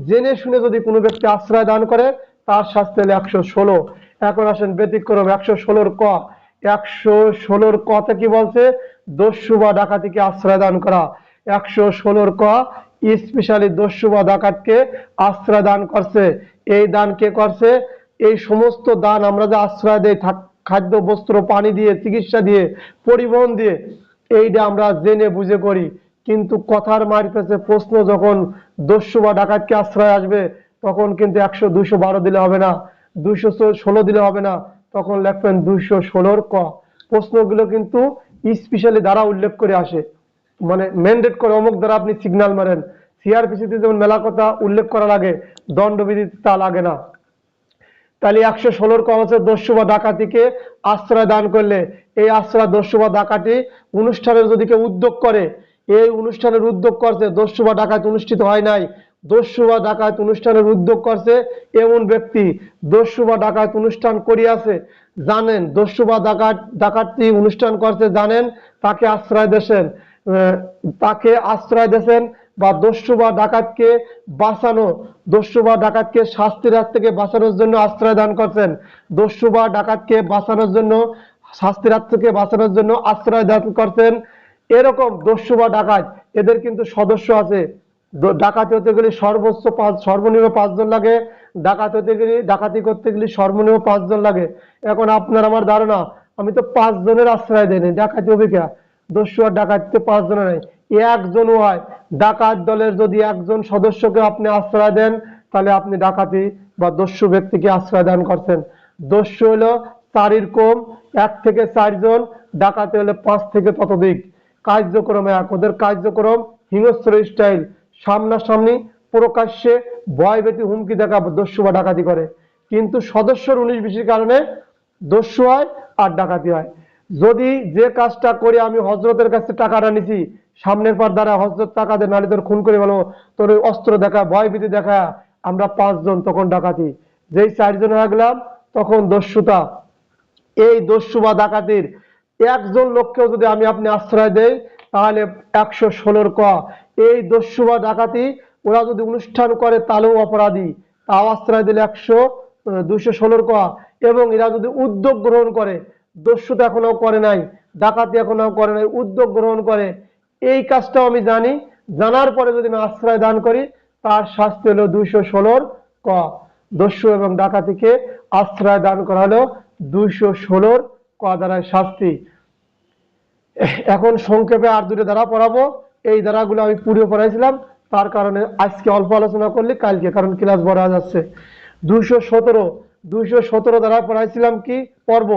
জেনে শুনে যদি কোনো ব্যক্তি আশ্রয় দান করে, তার শাস্তি হলো 116। এখন আসেন ব্যতিক্রম 116 ক। 116 কতে কি বলছে? দস্যু বা ডাকাতিকে আশ্রয় দান করা। 116 ক স্পেশালি দস্যু বা ডাকাতকে আশ্রয় দান করছে। এই দান কে করছে? এই সমস্ত দান আমরা যে আশ্রয় দেই, খাদ্য বস্ত্র পানি দিয়ে, চিকিৎসা দিয়ে, পরিবহন দিয়ে, এইটা আমরা জেনে বুঝে করি। কিন্তু কথার মার পেছে প্রশ্ন যখন দস্যু বা ডাকাতকে আশ্রয় আসবে, তখন কিন্তু 100 212 দিলে হবে না, 216 দিলে হবে না, তখন লিখবেন 216 ক। প্রশ্নগুলো কিন্তু স্পেশালি দ্বারা উল্লেখ করে আসে, মানে ম্যান্ডেট করে অমুক দ্বারা আপনি সিগন্যাল মারেন। সিআরপিসিতে যেমন মেলা কথা উল্লেখ করা লাগে, দণ্ডবিধিতে তা লাগে না। তাহলে 116 ক হচ্ছে দস্যু বা ডাকাতিকে আশ্রয় দান করলে, এই আশ্রয় দস্যু বা ডাকাতি অনুষ্ঠানের যদি কেউ উদ্যোগ করে, এই অনুষ্ঠানের উদ্যোগ করছে, দস্যু বা ডাকাতি অনুষ্ঠিত হয় নাই, দস্যু বা ডাকাত অনুষ্ঠানের উদ্যোগ করছে এমন ব্যক্তি, দস্যু বা ডাকাত অনুষ্ঠান করিয়াছে জানেন, দস্যু বা ডাকাতি অনুষ্ঠান করছে জানেন, তাকে আশ্রয় দেন, তাকে আশ্রয় দেন, বা দস্যু বা ডাকাতকে বাঁচানো, দস্যু বা ডাকাতকে শাস্তির হাত থেকে বাঁচানোর জন্য আশ্রয় দান করছেন, দস্যু বা ডাকাতকে বাঁচানোর জন্য, শাস্তির হাত থেকে বাঁচানোর জন্য আশ্রয় দান করছেন। এরকম দস্যু বা ডাকাত এদের কিন্তু সদস্য আছে। ডাকাতি হতে গেলে সর্বনিম্ন 5 জন লাগে, ডাকাত হতে গেলে, ডাকাতি করতে গেলে সর্বনিম্ন 5 জন লাগে। এখন আপনার আমার ধারণা, আমি তো 5 জনের আশ্রয় দেয়নি, ডাকাতি হবে কে? দস্যু আর ডাকাতিতে 5 জনের নাই, একজনও হয়। ডাকাত দলের যদি একজন সদস্যকে আপনি আশ্রয় দেন, তাহলে আপনি ডাকাতি বা দস্যু ব্যক্তিকে আশ্রয় দান করছেন। দস্যু হলো 4 কম, 1 থেকে 4 জন, ডাকাতি হলে 5 থেকে ততোধিক। কার্যক্রম এক, ওদের কার্যক্রম হিংস্র স্টাইল, সামনাসামনি প্রকাশ্যে ভয়ভীতি হুমকি দেখা দস্যু বা ডাকাতি করে। কিন্তু সদস্যর 19-20 কারণে দস্যু হয় আর ডাকাতি হয়। যদি যে কাজটা করে আমি হজরতের কাছে টাকাটা নিছি, সামনের পর দ্বারা হজরত টাকা দে, নাহলে তোর খুন করে বলো, তোর ওই অস্ত্র দেখা, ভয়ভীতি দেখা, আমরা 5 জন তখন ডাকাতি, যেই 4 জন হয়ে গেলাম তখন দস্যুতা। এই দস্যু বা ডাকাতির একজন লোককেও যদি আমি আপনি আশ্রয় দেই, তাহলে 116 ক। এই দস্যু বা ডাকাতি ওরা যদি অনুষ্ঠান করে তাহলেও অপরাধী, তাও আশ্রয় দিলে 216 ক। এবং এরা যদি উদ্যোগ গ্রহণ করে, দস্যুতা এখনো করে নাই, ডাকাতি এখনো করে নাই, উদ্যোগ গ্রহণ করে, এই কাজটাও আমি জানি, জানার পরে যদি আমি আশ্রয় দান করি, তার শাস্তি হলো 216 ক। দস্যু এবং ডাকাতিকে আশ্রয় দান করা হলো 216 ক দ্বারায় শাস্তি। এখন সংক্ষেপে আর দুটো ধারা পড়াবো, এই ধারাগুলো আমি পুরো পড়াইছিলাম, তার কারণে আজকে অল্প আলোচনা করলে কালকে, কারণ ক্লাস বড় হয়ে যাচ্ছে। 217 ধারা পড়াইছিলাম কি পর্ব,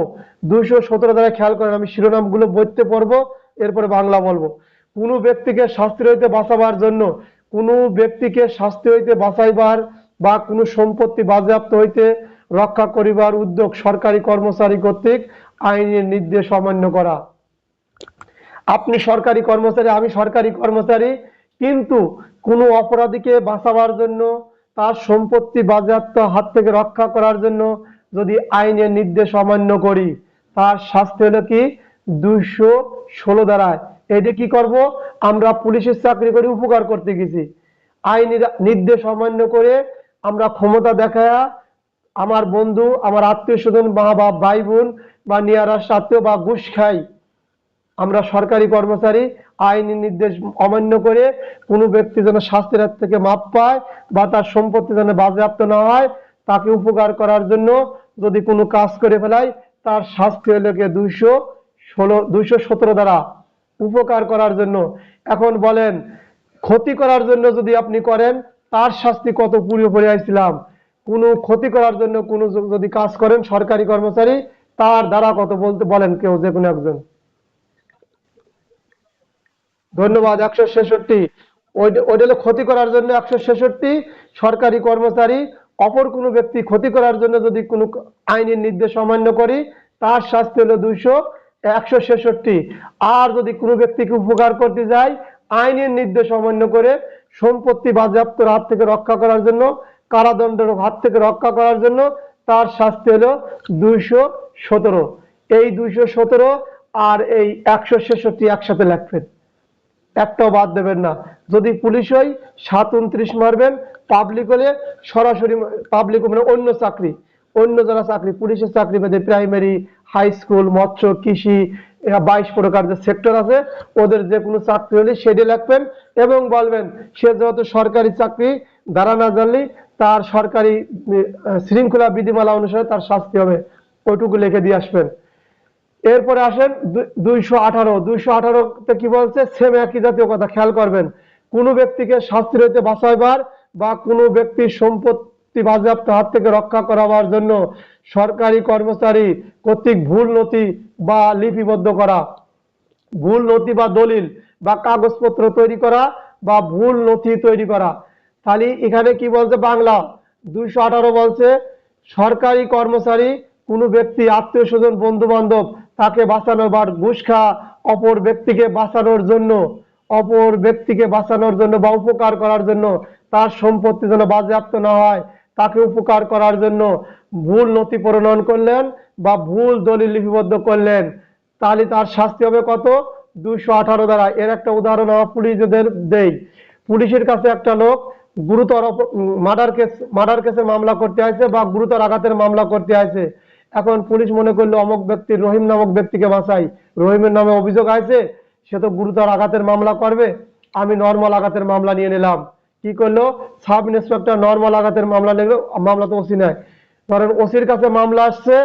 217 ধারা খেয়াল করেন, আমি শিরোনামগুলো বইতে পড়বো, এরপরে বাংলা বলবো। কোনো ব্যক্তিকে শাস্তি হইতে বাঁচাবার জন্য, কোনো ব্যক্তিকে শাস্তি হইতে বাঁচাইবার বা কোনো সম্পত্তি বাজেয়াপ্ত হইতে রক্ষা করিবার উদ্যোগ সরকারি কর্মচারী কর্তৃক আইনের নির্দেশ অমান্য করা। আপনি সরকারি কর্মচারী, আমি সরকারি কর্মচারী, কিন্তু কোনো অপরাধীকে বাঁচাবার জন্য, তার সম্পত্তি বাজেয়াপ্ত হাত থেকে রক্ষা করার জন্য যদি আইনের নির্দেশ অমান্য করি, তার শাস্তি হলো কি 216 ধারায়। এটা কি করব, আমরা পুলিশের চাকরি করে উপকার করতে গেছি, আইনের নির্দেশ অমান্য করে আমরা ক্ষমতা দেখায়া আমার বন্ধু, আমার আত্মীয় স্বজন, মা বাপ, ভাই বোন বা নিয়ার আত্মীয় বা ঘুষ খাই, আমরা সরকারি কর্মচারী, আইনি নির্দেশ অমান্য করে কোনো ব্যক্তি যেন শাস্তির হাত থেকে মাপ পায় বা তার সম্পত্তি যেন বাজেয়াপ্ত না হয়, তাকে উপকার করার জন্য যদি কোনো কাজ করে ফেলায়, তার শাস্তি হলো গিয়ে 217 দ্বারা উপকার করার জন্য। এখন বলেন, ক্ষতি করার জন্য যদি আপনি করেন, তার শাস্তি কত পুরোপুরি আইছিলাম। কোনো ক্ষতি করার জন্য কোনো যদি কাজ করেন সরকারি কর্মচারী, তার দ্বারা কত বলতে বলেন কেউ, যে কোনো একজন। ধন্যবাদ, 166। ওইটা হলো ক্ষতি করার জন্য 166 সরকারি কর্মচারী। অপর কোনো ব্যক্তি ক্ষতি করার জন্য যদি কোনো আইনের নির্দেশ অমান্য করি, তার শাস্তি হলো 166। আর যদি কোনো ব্যক্তিকে উপকার করতে যায়, আইনের নির্দেশ অমান্য করে সম্পত্তি বাজেয়াপ্তর হাত থেকে রক্ষা করার জন্য, কারাদণ্ডের হাত থেকে রক্ষা করার জন্য, তার শাস্তি হলো 217। এই 217 আর এই 166 একসাথে লিখবেন, একটাও বাদ দেবেন না। যদি পুলিশ হয় 729 মারবেন, পাবলিক হলে সরাসরি, পাবলিক মানে অন্য চাকরি, অন্য যারা চাকরি, পুলিশের চাকরি পেতে প্রাইমারি, হাই স্কুল, মৎস্য, কৃষি, 22 প্রকার যে সেক্টর আছে, ওদের যে কোনো চাকরি হলে সেটা লিখবেন এবং বলবেন সে যেহেতু সরকারি চাকরি, দ্বারা না জানলে তার সরকারি শৃঙ্খলা বিধিমালা অনুসারে তার শাস্তি হবে, ওইটুকু লিখে দিয়ে আসবেন। এরপরে আসেন 218 কি বলছে, সেম একই জাতীয় কথা, খেয়াল করবেন। কোনো ব্যক্তিকে শাস্তি হইতে বাঁচাইবার বা কোনো ব্যক্তির সম্পত্তি বাজেয়াপ্ত হাত থেকে রক্ষা করাবার জন্য সরকারি কর্মচারী কর্তৃক ভুল নথি বা লিপিবদ্ধ করা, ভুল নথি বা দলিল বা কাগজপত্র তৈরি করা বা ভুল নথি তৈরি করা। তাহলে এখানে কি বলছে বাংলা, 218 বলছে সরকারি কর্মচারী কোনো ব্যক্তি, আত্মীয় স্বজন, বন্ধু বান্ধব, তাকে বাঁচানোর বা ঘুষ খাওয়া অপর ব্যক্তিকে বাঁচানোর জন্য, অপর ব্যক্তিকে বাঁচানোর জন্য বা উপকার করার জন্য, তার সম্পত্তি যেন বাজেয়াপ্ত না হয়, তাকে উপকার করার জন্য ভুল নথি প্রণয়ন করলেন বা ভুল দলিল লিপিবদ্ধ করলেন, তাহলে তার শাস্তি হবে কত, 218 দ্বারা। এর একটা উদাহরণ আমরা পুলিশদের দেই। পুলিশের কাছে একটা লোক গুরুতর মার্ডার কেসের মামলা করতে আছে বা গুরুতর আঘাতের মামলা করতে আছে। এখন পুলিশ মনে করলো অমুক ব্যক্তি, রহিম নামক ব্যক্তিকে বাঁচাই, রহিমের নামে অভিযোগ আছে, সে তো গুরুতর আঘাতের মামলা করবে, আমি নর্মাল আঘাতের মামলা নিয়ে নিলাম। কি করলো, সাব ইন্সপেক্টর নর্মাল আঘাতের মামলা নিল, মামলা তো ওসি নেয়, ধরেন ওসির কাছে মামলা আসছে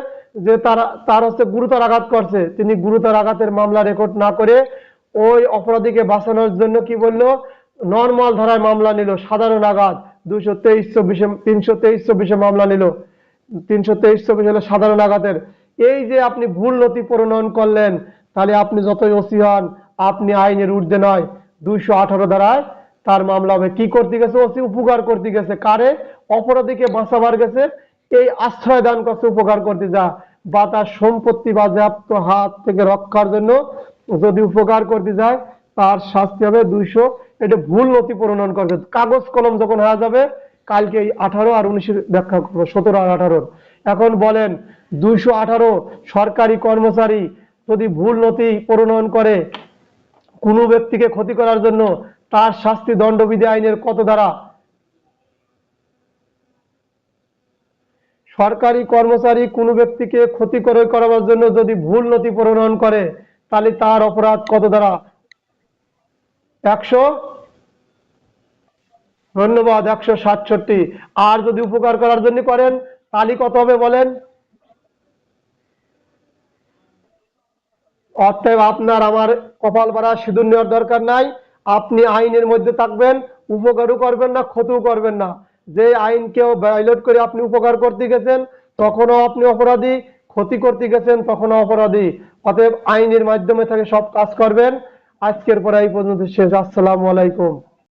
যে তার হচ্ছে গুরুতর আঘাত করছে, তিনি গুরুতর আঘাতের মামলা রেকর্ড না করে ওই অপরাধীকে বাঁচানোর জন্য কি বললো, নর্মাল ধারায় মামলা নিল, সাধারণ আঘাত 323 মামলা নিল, 323 হলো সাধারণ আঘাতের। এই যে আপনি ভুল নথি প্রণয়ন করলেন, তাহলে আপনি যতই ওসি হন, আপনি আইনের ঊর্ধ্বে নয়, 218 ধারায় তার মামলা হবে। কি করতে গেছে, ওসি উপকার করতে গেছে, কারে, অপরাধীকে বাঁচাবার গেছে, এই আশ্রয় দান করছে উপকার করতে, যা বা তার সম্পত্তি বাজেয়াপ্ত হাত থেকে রক্ষার জন্য যদি উপকার করতে যায় তার শাস্তি হবে 200। এটা ভুল নথি প্রণয়ন করবে, কাগজ কলম যখন হয়ে যাবে কালকে এই 18 আর 19 ব্যাখ্যা করবো, 17 আর 18। এখন বলেন 218 সরকারি কর্মচারী যদি ভুল নথি প্রণয়ন করে কোনো ব্যক্তিকে ক্ষতি করার জন্য তার শাস্তি দণ্ডবিধি আইনের কত ধারা? সরকারি কর্মচারী কোনো ব্যক্তিকে ক্ষতি করাবার জন্য যদি ভুল নথি প্রণয়ন করে তাহলে তার অপরাধ কত ধারা? 100। ধন্যবাদ, 167। আর যদি উপকার করার জন্য করেন তাহলে কত হবে বলেন? অতএব আপনার আমার কপাল ভাড়া সিঁদুর নেওয়ার দরকার নাই। আপনি আইনের মধ্যে থাকবেন, উপকারও করবেন না, ক্ষতিও করবেন না। যে আইনকেও ভায়োলেট করে আপনি উপকার করতে গেছেন তখনও আপনি অপরাধী, ক্ষতি করতে গেছেন তখনও অপরাধী। অতএব আইনের মাধ্যমে থেকে সব কাজ করবেন। আজকের পরে এই পর্যন্ত শেষ। আসসালামু আলাইকুম।